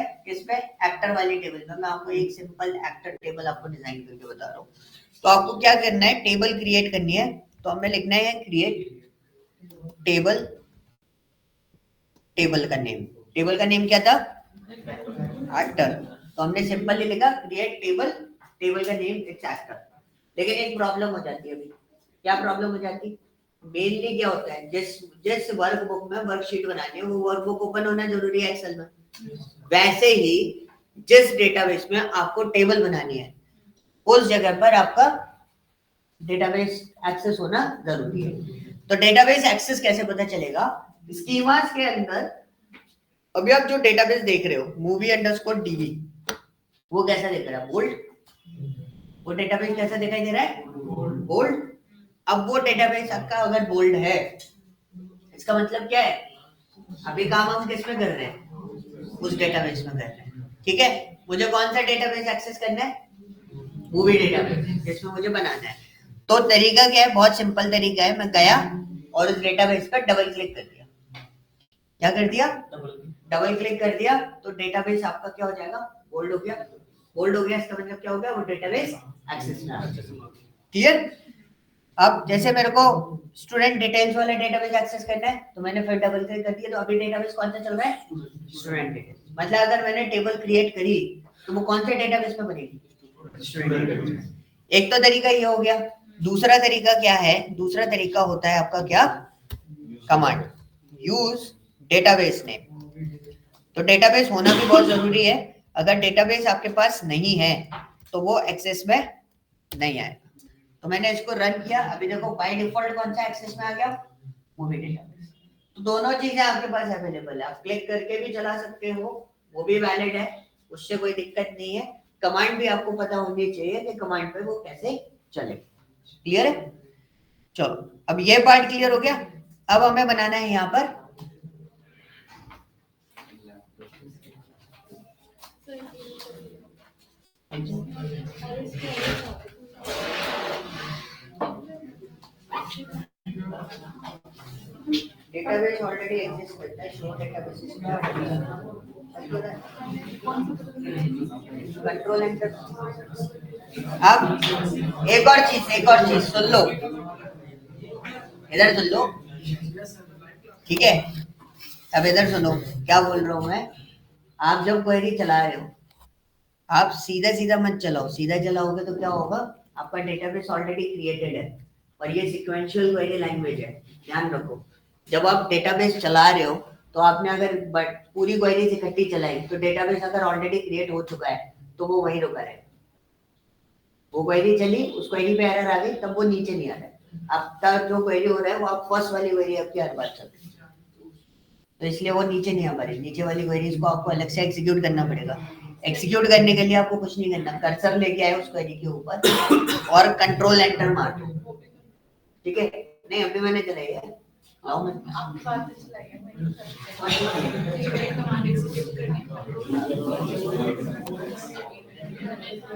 एक्टर वाली टेबल में। मैं आपको एक सिंपल एक्टर टेबल आपको डिजाइन करके बता रहा हूँ। तो आपको क्या करना है? टेबल क्रिएट करनी है, तो हमें लिखना है क्रिएट टेबल। टेबल का नेम क्या था? एक्टर। तो हमने सिंपली लिखा क्रिएट टेबल, टेबल का नेम इट्स एक्टर। लेकिन एक प्रॉब्लम हो जाती है अभी। क्या प्रॉब्लम हो जाती है? मेनली क्या होता है, जिस वर्कबुक में वर्कशीट बनानी है, वो वर्कबुक ओपन होना जरूरी है एक्सेल में। वैसे ही जिस डेटाबेस में आपको टेबल बनानी है, उस जगह पर आपका डेटाबेस एक्सेस होना जरूरी है। तो डेटाबेस एक्सेस कैसे पता चलेगा? स्कीमास के अंदर अभी आप जो डेटाबेस देख रहे हो, movie_db, वो कैसा दिख रहा है? बोल्ड। वो डेटाबेस कैसा दिखाई दे रहा है? बोल्ड। अब वो डेटाबेस आपका अगर बोल्ड है, इसका मतलब क्या है? अभी काम हम किस में कर रहे हैं? उस डेटाबेस में कर रहे हैं। ठीक है, मुझे कौन सा डेटाबेस एक्सेस करना है? मूवी डेटाबेस, जिसमें मुझे बनाना है। तो तरीका क्या है? बहुत सिंपल तरीका है। मैं गया और उस डेटाबेस पर डबल क्लिक कर दिया। क्या कर दिया? डबल क्लिक कर दिया, तो डेटाबेस आपका क्या हो जाएगा? बोल्ड हो गया। बोल्ड हो गया, इसका मतलब क्या हो गया? वो डेटाबेस एक्सेस में आ गया। क्लियर? अब जैसे मेरे को स्टूडेंट डिटेल्स वाला डेटाबेस एक्सेस करना है, तो मैंने फिर डबल क्लिक कर दिया, तो अभी डेटाबेस कौन सा चल रहा है? Student details. मतलब अगर मैंने टेबल क्रिएट करी, तो वो कौन से डेटाबेस में बनेगी? Student details. एक तो तरीका ये हो गया। दूसरा तरीका क्या है? दूसरा तरीका होता है आपका क्या? Command use database name. तो डेटाबेस होना भी बहुत जरूरी है। अगर डेटाबेस आपके पास नहीं है तो वो एक्सेस में नहीं आएगा। तो मैंने इसको रन किया, अभी देखो बाय डिफॉल्ट कौन सा एक्सेस में आ गया? Movie database. तो दोनों चीजें आपके पास अवेलेबल है, आप क्लिक करके भी चला सकते हो, वो भी वैलिड है, उससे कोई दिक्कत नहीं है। कमांड भी आपको पता होनी चाहिए कि कमांड पे वो कैसे चले। क्लियर है? चलो, अब ये पार्ट क्लियर हो गया। अब हमें बनाना है यहाँ पर डेटाबेस डेटाबेस ऑलरेडी एग्जिस्ट करता है, शो डेटाबेस कंट्रोल एंटर। अब एक और चीज सुन लो, इधर सुन लो, ठीक है। अब इधर सुनो क्या बोल रहा हूं मैं। आप जब क्वेरी चला रहे हो, आप सीधा सीधा मत चलाओ, सीधा चलाओगे तो क्या होगा, आपका डेटाबेस ऑलरेडी क्रिएटेड है और ये सीक्वेंशियल क्वेरी लैंग्वेज है, ध्यान रखो। जब आप डेटाबेस चला रहे हो तो आपने अगर पूरी क्वेरीज इकट्ठी चलाई तो डेटाबेस अगर ऑलरेडी क्रिएट हो चुका है तो वो वहीं रुका रहेगा। वो क्वेरी चली, उस क्वेरी पे एरर आ गई, तब वो नीचे नहीं आ रहा है। अब तक जो क्वेरी हो रहा है वो आप फर्स्ट वाली क्वेरी आपकी हर बार चल रही है, तो इसलिए वो नीचे नहीं आ पा रही। नीचे वाली क्वेरीज को आपको अलग से एग्जीक्यूट करना पड़ेगा। एग्जीक्यूट करने के लिए आपको कुछ नहीं करना, कर्सर लेके आए उस क्वेरी के ऊपर और कंट्रोल एंटर मार दो, ठीक है। नहीं अभी मैंने चलाई है, लाओ मैं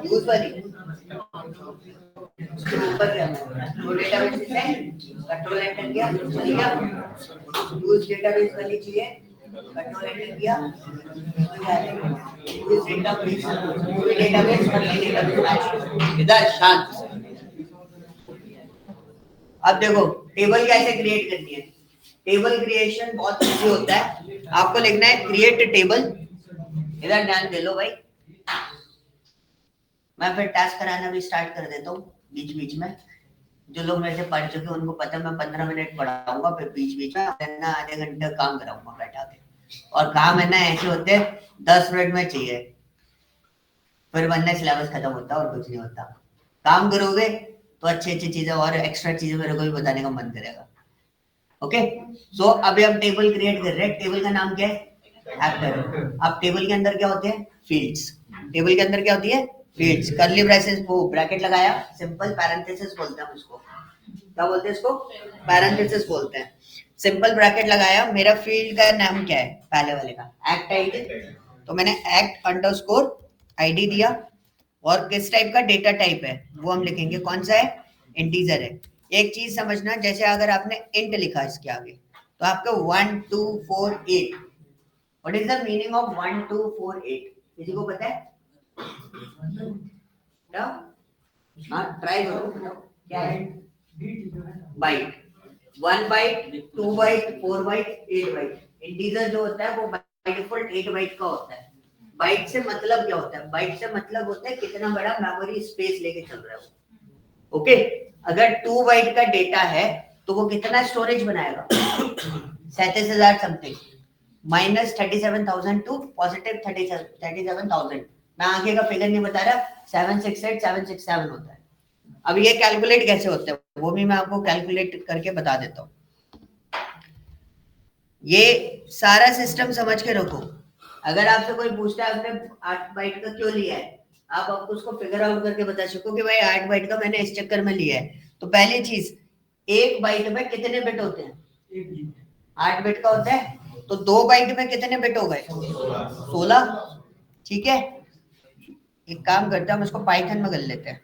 यूज वाली ऊपर क्या वो डेटाबेस है, कंट्रोल एंटर किया, चली गया। यूज डेटाबेस वाली चाहिए, कंट्रोल एंटर किया, यूज डेटाबेस इधर शांत। अब देखो टेबल कैसे क्रिएट करनी है। टेबल क्रिएशन बहुत इजी होता है, आपको लिखना है क्रिएट टेबल। इधर ध्यान दे लो भाई, मैं फिर टास्क कराना भी स्टार्ट कर देता हूँ बीच बीच में। जो लोग मेरे से पढ़ चुके हैं उनको पता है मैं 15 मिनट पढ़ाऊंगा, फिर बीच बीच में ना आधे घंटे काम कराऊंगा बैठा के। और काम है ना ऐसे होते 10 मिनट में चाहिए, फिर वरना सिलेबस खत्म होता है और कुछ नहीं होता। काम करोगे तो अच्छी अच्छी चीजें और एक्स्ट्रा चीजें मेरे को भी बताने का मन करेगा। ओके सो अभी हम टेबल क्रिएट कर रहे हैं। टेबल का नाम क्या है, एक्टर। अब टेबल के अंदर क्या होते हैं, फील्ड्स। टेबल के अंदर क्या होती है, फील्ड्स। कर्ली ब्रेसेस वो ब्रैकेट लगाया, सिंपल पैरेंथेसिस बोलते हैं उसको। क्या बोलते हैं इसको, पैरेंथेसिस बोलते हैं। सिंपल ब्रैकेट लगाया, मेरा फील्ड का नाम क्या है, पहले वाले का एक्ट आईडी, तो मैंने एक्ट अंडरस्कोर आईडी दिया। और किस टाइप का डेटा टाइप है वो हम लिखेंगे, कौन सा है, इंटीजर है। एक चीज समझना, जैसे अगर आपने इंट लिखा इसके आगे तो आपका 1 2 4 8, what is the meaning of 1 2 4 8, किसी को पता है? हाँ ट्राई करो, बताओ क्या है। Byte, 1 byte, 2 byte, 4 byte, 8 byte. Integer जो होता है वो बाय डिफॉल्ट 8 बाइट का होता है। बाइट से मतलब क्या होता है, बाइट से मतलब होता है कितना बड़ा मेमोरी स्पेस लेके चल रहा है वो। ओके अगर 2 बाइट का डेटा है तो वो कितना स्टोरेज बनाएगा, 37,000 समथिंग, -37,000 टू पॉजिटिव 37,000। मैं आगे का फिगर नहीं बता रहा, 768 767 होता है। अब ये कैलकुलेट कैसे होते हैं वो भी मैं आपको कैलकुलेट करके बता देता हूँ। ये सारा सिस्टम समझ के रखो। अगर आपसे कोई पूछता है आपने 8 बाइट का क्यों लिया है, आप आपको उसको फिगर आउट करके बता सको कि भाई 8 बाइट का मैंने इस चक्कर में लिया है। तो पहली चीज, 1 बाइट में कितने बिट होते हैं, 8 बिट का होता है, तो 2 बाइट में कितने बिट हो गए, 16। ठीक है, एक काम करते हैं हम इसको पाइथन में कर लेते हैं।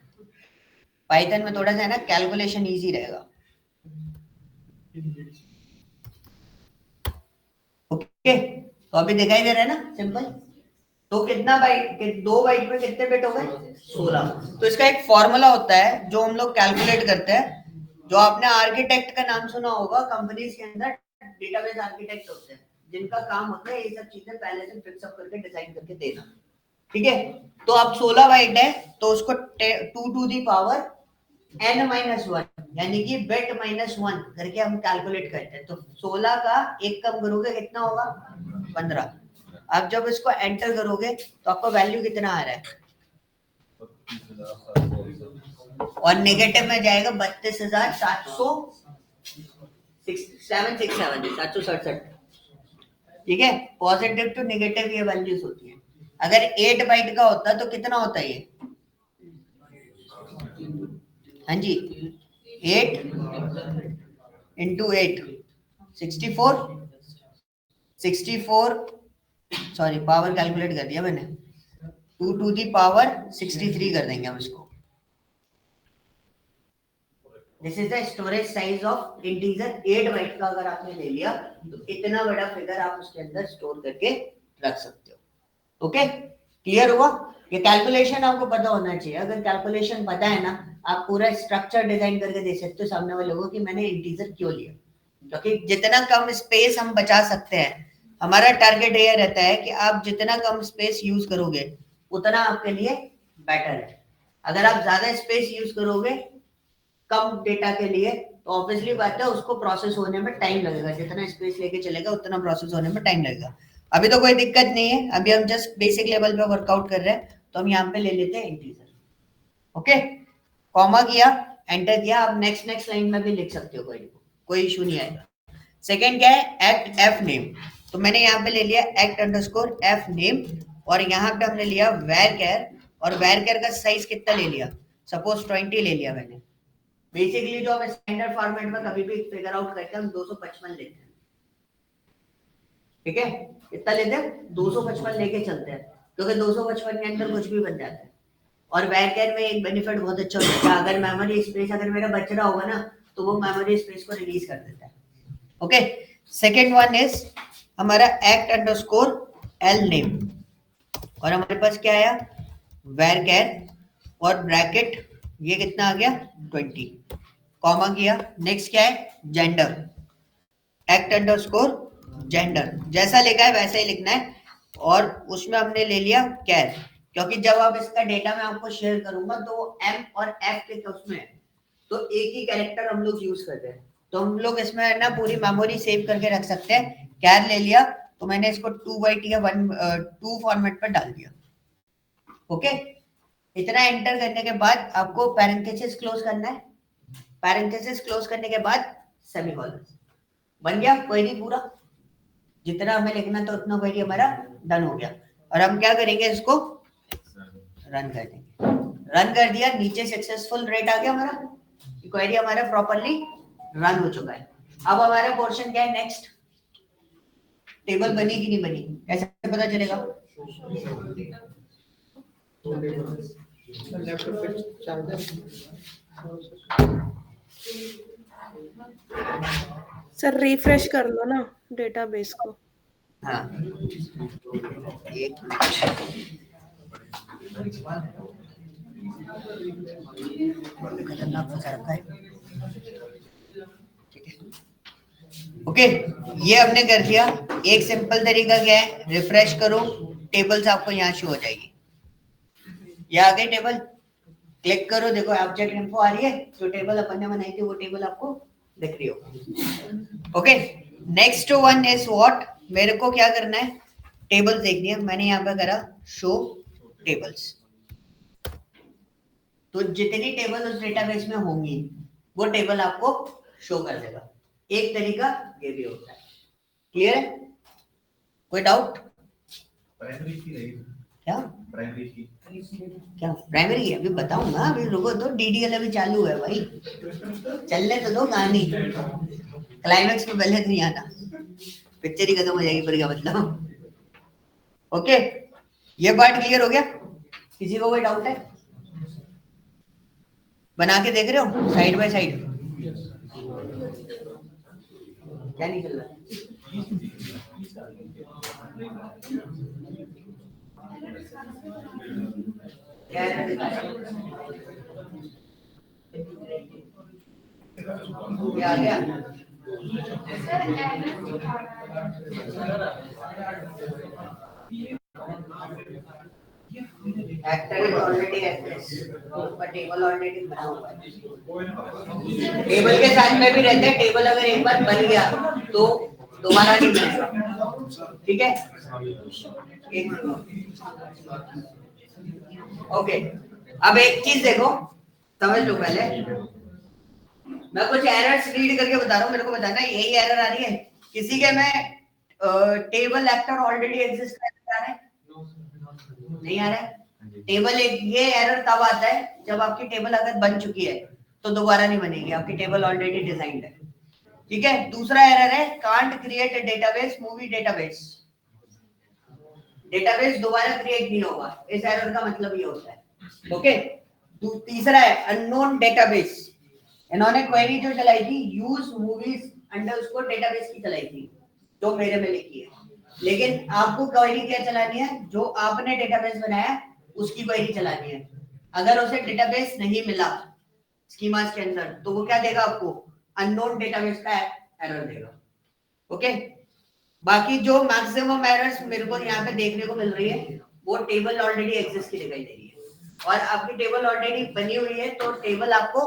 पाइथन में थोड़ा सा है ना कैलकुलेशन इजी रहेगा। ओके तो अभी दिखाई दे रहा है ना, सिंपल। तो कितना बाइट, 2 बाइट में कितने बिट हो गए, 16। तो इसका एक फॉर्मूला होता है जो हम लोग कैलकुलेट करते हैं। जो आपने आर्किटेक्ट का नाम सुना होगा, कंपनीज के अंदर डेटाबेस आर्किटेक्ट होते हैं जिनका काम होता है ये सब चीजें पहले से फिक्स अप करके डिजाइन करके देना। ठीक है, तो अब 16 बाइट है तो उसको 2 टू दी पावर n-1 यानी कि बिट -1 करके हम कैलकुलेट करते हैं। तो 16 का एक कम करोगे कितना होगा, 15। अब जब इसको एंटर करोगे तो आपका वैल्यू कितना आ रहा है, और नेगेटिव में जाएगा 32,767। ठीक है, पॉजिटिव टू नेगेटिव ये वैल्यूज होती है। अगर 8 बाइट का होता तो कितना होता है ये, हाँ जी 8 इंटू 8 64 सॉरी पावर कैलकुलेट कर दिया मैंने, 2 टू दी पावर 63 कर देंगे हम इसको। This is the storage size of integer 8 byte का अगर आपने ले लिया तो इतना बड़ा फिगर आप उसके अंदर स्टोर करके रख सकते हो। ओके, क्लियर हुआ? ये कैलकुलेशन आपको पता होना चाहिए। अगर कैलकुलेशन पता है ना, आप पूरा स्ट्रक्चर डिजाइन करके दे सकते हो सामने वाले लोगों कि मैंने इंटीजर क्यों लिया, क्योंकि जितना कम स्पेस हम बचा सकते हैं, हमारा टारगेट ये रहता है कि आप जितना कम स्पेस यूज करोगे उतना आपके लिए बेटर है। अगर आप ज्यादा स्पेस यूज करोगे कम डेटा के लिए तो ऑब्वियसली बात है उसको प्रोसेस होने में टाइम लगेगा, जितना स्पेस लेके चलेगा उतना प्रोसेस होने में टाइम लगेगा। अभी तो कोई दिक्कत नहीं है, अभी हम जस्ट बेसिक लेवल पे वर्कआउट कर रहे हैं, तो हम यहाँ पे ले लेते हैं इंटीजर। ओके, कॉमा किया, एंटर किया, आप नेक्स्ट लाइन में भी लिख सकते हो, कोई इशू नहीं आएगा। सेकेंड क्या है, एक्ट एफ नेम। तो मैंने यहाँ पे ले लिया एक्ट अंडरस्कोर एफ नेम, और यहाँ पे हमने लिया वेर केयर, और वेर केयर का साइज कितना ले लिया, सपोज 20 ले लिया मैंने। बेसिकली जो हम स्टैंडर्ड फॉर्मेट में कभी भी फिगर आउट करते हैं हम 255 लेते हैं, ठीक है? कितना लेते हैं? 255 लेके चलते हैं, क्योंकि 255 के अंदर कुछ भी बन जाता है। और वेरकेयर में एक बेनिफिट बहुत अच्छा होता है, अगर मेमोरी स्पेस अगर मेरा बच रहा होगा ना तो वो मेमोरी स्पेस को रिलीज कर देता है। ओके, सेकेंड वन इज हमारा एक्ट अंडरस्कोर एल नेम, और हमारे पास क्या आया, वेरकेयर और ब्रैकेट, ये कितना आ गया 20, कॉमा किया। नेक्स्ट क्या है, जेंडर, एक्ट अंडरस्कोर जेंडर, जैसा लिखा है वैसा ही लिखना है, और उसमें हमने ले लिया कैर, क्योंकि जब आप इसका डेटा मैं आपको शेयर करूंगा तो एम और एफ के उसमें है, तो एक ही कैरेक्टर हम लोग यूज करते हैं, तो हम लोग इसमें ना पूरी मेमोरी सेव करके रख सकते हैं। कैर ले लिया तो मैंने इसको 2 बाइट या 2 फॉर्मेट पर डाल दिया। ओके, इतना एंटर करने के बाद आपको पैरेंथेसिस क्लोज करना है, पैरेंथेसिस क्लोज करने के बाद सेमीकोलन, बन गया क्वेरी पूरा, जितना हमें लिखना था उतना क्वेरी हमारा डन हो गया। और हम क्या करेंगे, इसको रन कर देंगे। रन कर दिया, नीचे सक्सेसफुल रेट आ गया हमारा, क्वेरी हमारा प्रॉपर्ली रन हो चुका है। अब हमारा पोर्शन क्या है, नेक्स्ट टेबल बनी कि नहीं बनी, कैसे पता चलेगा? सर रिफ्रेश कर लो ना डेटाबेस को। हाँ, एक खतरनाक फंसा रखा है। ओके, ये हमने कर दिया। एक सिंपल तरीका क्या है, रिफ्रेश करो, टेबल्स आपको यहाँ शो हो जाएगी, ये आ गई टेबल, क्लिक करो, देखो ऑब्जेक्ट इन्फो आ रही है, जो टेबल अपन ने बनाई थी वो टेबल आपको दिख रही हो। Okay, next one is what, मेरे को क्या करना है, टेबल्स देखनी है, मैंने यहाँ पे करा शो टेबल्स, तो जितनी टेबल उस डेटाबेस में होंगी वो टेबल आपको शो कर देगा। एक तरीका ये भी होता है, क्लियर है? कोई डाउट? प्राइमरी की रहेगी क्या प्राइमरी की क्या प्राइमरी है, अभी बताऊंगा, अभी रुको तो, डीडीएल अभी चालू है भाई, चलने तो दो कहानी, क्लाइमेक्स में पहले नहीं आना, पिक्चर ही खत्म हो जाएगी पर क्या मतलब। ओके, ये पार्ट क्लियर हो गया? किसी को कोई डाउट है? बना के देख रहे हो साइड बाय साइड, क्या नहीं चल रहा है? क्या है? ये आ गया? एक्टर इज ऑलरेडी एक्ट्रेस, पर टेबल ऑलरेडी बना हुआ है, टेबल के साथ में भी रहते हैं, टेबल अगर एक बार बन गया तो दोबारा नहीं बनेगा, ठीक है? एक ओके, अब एक चीज देखो, समझ लो, पहले मैं कुछ एरर्स रीड करके बता रहा हूँ, मेरे को बताना यही एरर आ रही है किसी के में टेबल एक्टर ऑलरेडी एग्जिस्ट कर रहा है, नहीं आ रहा है? टेबल एक, ये एरर तब आता है जब आपकी टेबल अगर बन चुकी है तो दोबारा नहीं बनेगी, आपकी टेबल ऑलरेडी डिजाइंड है, ठीक है? दूसरा एरर है can't create a database movie database, database दोबारा क्रिएट नहीं होगा, इस एरर का मतलब ये होता है। ओके, तीसरा है अननोन डेटाबेस, इन्होंने क्वेरी जो चलाई थी यूज मूवीज अंडर उसको डेटाबेस की चलाई थी जो मेरे में लिखी है, लेकिन आपको क्वेरी क्या चलानी है, जो आपने डेटाबेस बनाया उसकी क्वेरी चलानी है। अगर उसे डेटाबेस नहीं मिला स्कीमास के अंदर तो वो क्या देगा आपको, अननोन डेटाबेस का एरर देगा। ओके, बाकी जो मैक्सिमम एरर्स मेरे को यहाँ पे देखने को मिल रही है वो टेबल ऑलरेडी एग्जिस्ट की दिखाई दे रही है, और आपकी टेबल ऑलरेडी बनी हुई है तो टेबल आपको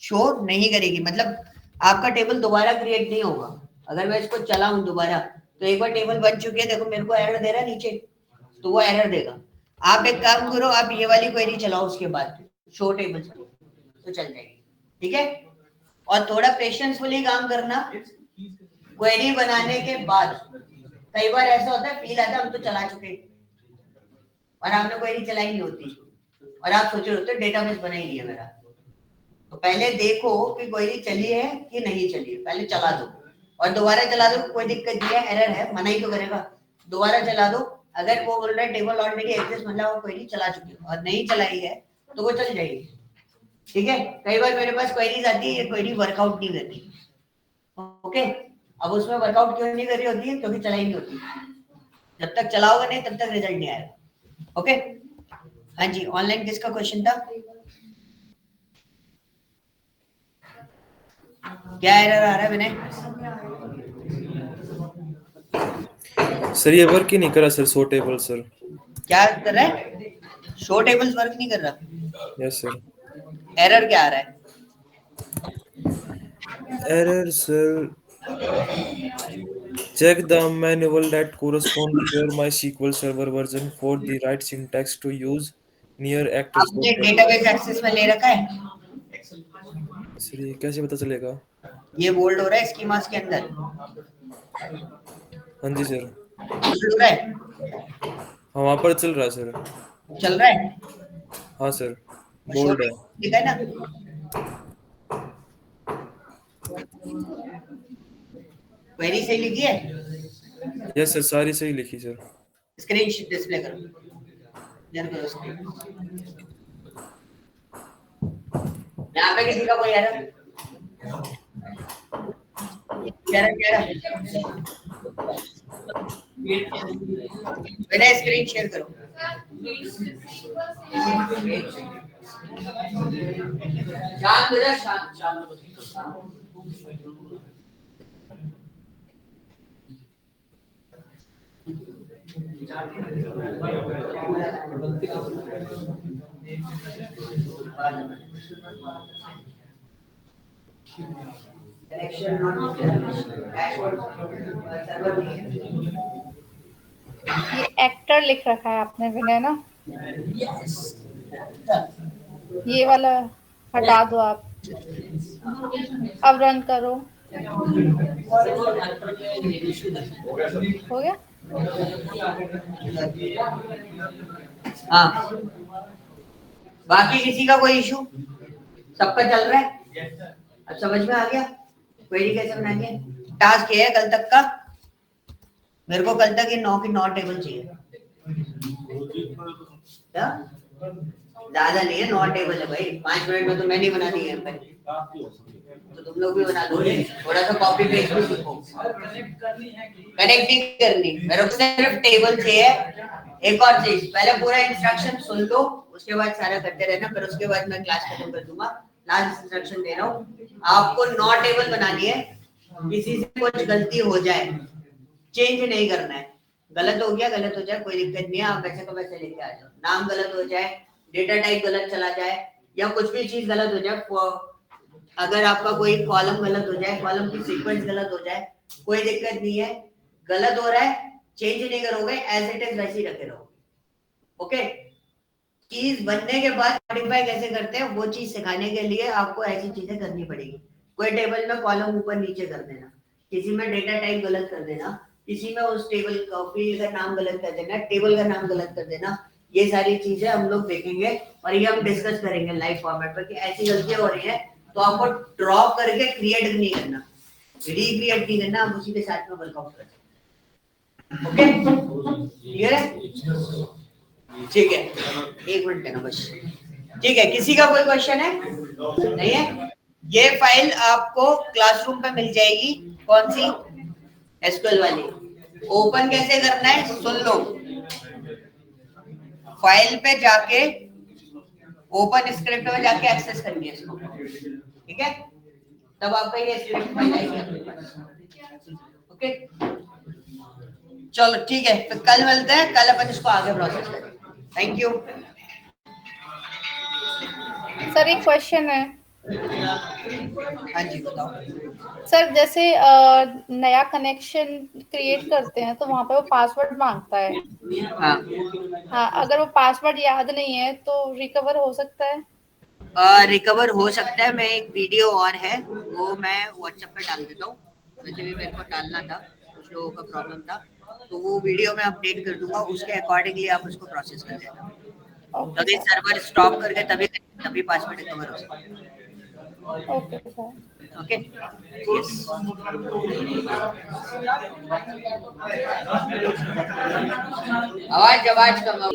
शो नहीं करेगी, मतलब आपका टेबल दोबारा क्रिएट नहीं होगा। अगर मैं इसको चलाऊं दोबारा तो एक बार टेबल बन चुकी है, देखो मेरे को एरर दे रहा है नीचे, तो वो एरर देगा। आप एक काम करो, आप ये वाली क्वेरी चलाओ उसके बाद शो टेबल तो चल जाएगी, ठीक है। और थोड़ा पेशेंसफुली काम करना, क्वेरी बनाने के बाद कई बार ऐसा होता है फील आता है हम तो चला चुके और आपने क्वेरी चलाई नहीं होती और आप सोच रहे होते डेटाबेस बना ही नहीं है मेरा। तो पहले देखो कि क्वेरी चली है कि नहीं चली है, पहले चला दो और दोबारा चला दो, कोई दिक्कत नहीं है, एरर है मना ही तो करेगा, दोबारा चला दो। अगर वो बोल रहा है टेबल ऑलरेडी एग्जिस्ट मतलब वो क्वेरी चला चुकी है और नहीं चलाई है तो वो चल जाएगी, ठीक है। कई बार मेरे पास क्वेरीज आती है, ये क्वेरी वर्कआउट नहीं करती, ओके। अब उसमें वर्कआउट क्यों नहीं कर रही होती है, क्योंकि चलाई नहीं होती। जब तक चलाओगे नहीं तब तक रिजल्ट नहीं आएगा, ओके। हाँ जी, ऑनलाइन किसका क्वेश्चन था, क्या एरर आ रहा है विनय? सर ये वर्क ही नहीं करा सर, शो टेबल सर। क्या कर रहा है, शो टेबल्स वर्क नहीं कर रहा? Yes sir. एरर क्या आ रहा है? Error sir, check the manual that corresponds to your MySQL server version for the right syntax to use near actor आपने डेटाबेस एक्सेस में ले रखा है? सर ये कैसे पता चलेगा? ये बोल्ड हो रहा है स्कीमास के अंदर? हाँ जी सर। बोल्ड हो रहा है? हाँ वहाँ पर चल रहा है सर। चल रहा है? हाँ सर, बोल्ड है। ठीक है ना? क्वेरी सही लिखी है? यस सर, सारी सही लिखी सर। स्क्रीन डिस्प्ले करो, जन करो स्क्रीन। यहाँ पे किसी का कोई एरर? मैंने स्क्रीन शेयर करो। शांत हो जा, शांत। ये एक्टर लिख रखा है आपने विनय ना? ये वाला हटा दो आप, अब रन करो। हो गया? हाँ, बाकी किसी का कोई इशू? सबका चल रहा है? अब समझ में आ गया क्वेरी कैसे बनानी है? टास्क ये है कल तक का, मेरे को कल तक ये 9 की 9 टेबल चाहिए। क्या ज्यादा नहीं है, 9 टेबल है भाई, 5 मिनट में तो मैं नहीं बनानी है, तो तुम लोग भी बना दोगे। थोड़ा सा कॉपी पेस्ट भी सीखो, कनेक्टिंग करनी, मेरे को सिर्फ टेबल चाहिए। एक और चीज, पहले पूरा इंस्ट्रक्शन सुन लो, उसके बाद सारा करते रहना, फिर उसके बाद मैं क्लास खत्म कर दूंगा। लास्ट इंस्ट्रक्शन दे रहा हूँ, आपको 9 टेबल बनानी है। किसी से कुछ गलती हो जाए चेंज नहीं करना है, गलत हो गया गलत हो जाए कोई दिक्कत नहीं है, आप वैसे को वैसे लेके आ जाओ। नाम गलत हो जाए, डेटा टाइप गलत चला जाए या कुछ भी चीज गलत हो जाए, अगर आपका कोई कॉलम गलत हो जाए, कॉलम की सीक्वेंस गलत हो जाए, कोई दिक्कत नहीं है। गलत हो रहा है चेंज नहीं करोगे, एज इट इज वैसे ही रखे रहोगे, ओके। चीज बनने के बाद मॉडिफाई कैसे करते हैं वो चीज सिखाने के लिए आपको ऐसी चीजें करनी पड़ेगी। कोई टेबल में कॉलम ऊपर नीचे कर देना, किसी में डेटा टाइप गलत कर देना, किसी में उस टेबल का फील्ड का नाम गलत कर देना, टेबल का नाम गलत कर देना, ये सारी चीजें हम लोग देखेंगे और ये हम डिस्कस करेंगे लाइव फॉर्मेट पर कि ऐसी गलतियां हो रही है तो आपको ड्रॉ करके क्रिएट नहीं करना, रिक्रिएट नहीं करना, आप उसी के साथ में वर्कआउट करना, ओके। क्लियर है? ठीक है, 1 मिनट है ना बस। ठीक है, किसी का कोई क्वेश्चन है? नहीं है? ये फाइल आपको क्लासरूम पे मिल जाएगी। कौन सी? एसक्यूएल वाली। ओपन कैसे करना है सुन लो। फाइल पे जाके ओपन स्क्रिप्ट में जाके एक्सेस करनी है इसको, ठीक है? तब आपका ये स्क्रिप्ट बन जाएगी आपके पास। ओके, चलो ठीक है, फिर कल मिलते हैं, कल अपन इसको आगे प्रोसेस करेंगे। Thank you. सर एक क्वेश्चन है। हाँ जी बताओ। सर जैसे नया कनेक्शन क्रिएट करते हैं तो वहां पे वो पासवर्ड मांगता है। हाँ हाँ, अगर वो पासवर्ड याद नहीं है तो रिकवर हो सकता है? रिकवर हो सकता है। मैं एक वीडियो और है वो मैं व्हाट्सएप पे डाल देता हूँ। वैसे भी मेरे को डालना था, कुछ लोगों का प्रॉब्लम था, तो वो वीडियो मैं अपडेट कर दूंगा, उसके अकॉर्डिंगली आप उसको प्रोसेस कर देना। ओके तभी सर। सर्वर स्टॉप करके तभी पासवर्ड रिकवर हो सकता है। Okay sir. Okay, yes. आवाज कम आओ।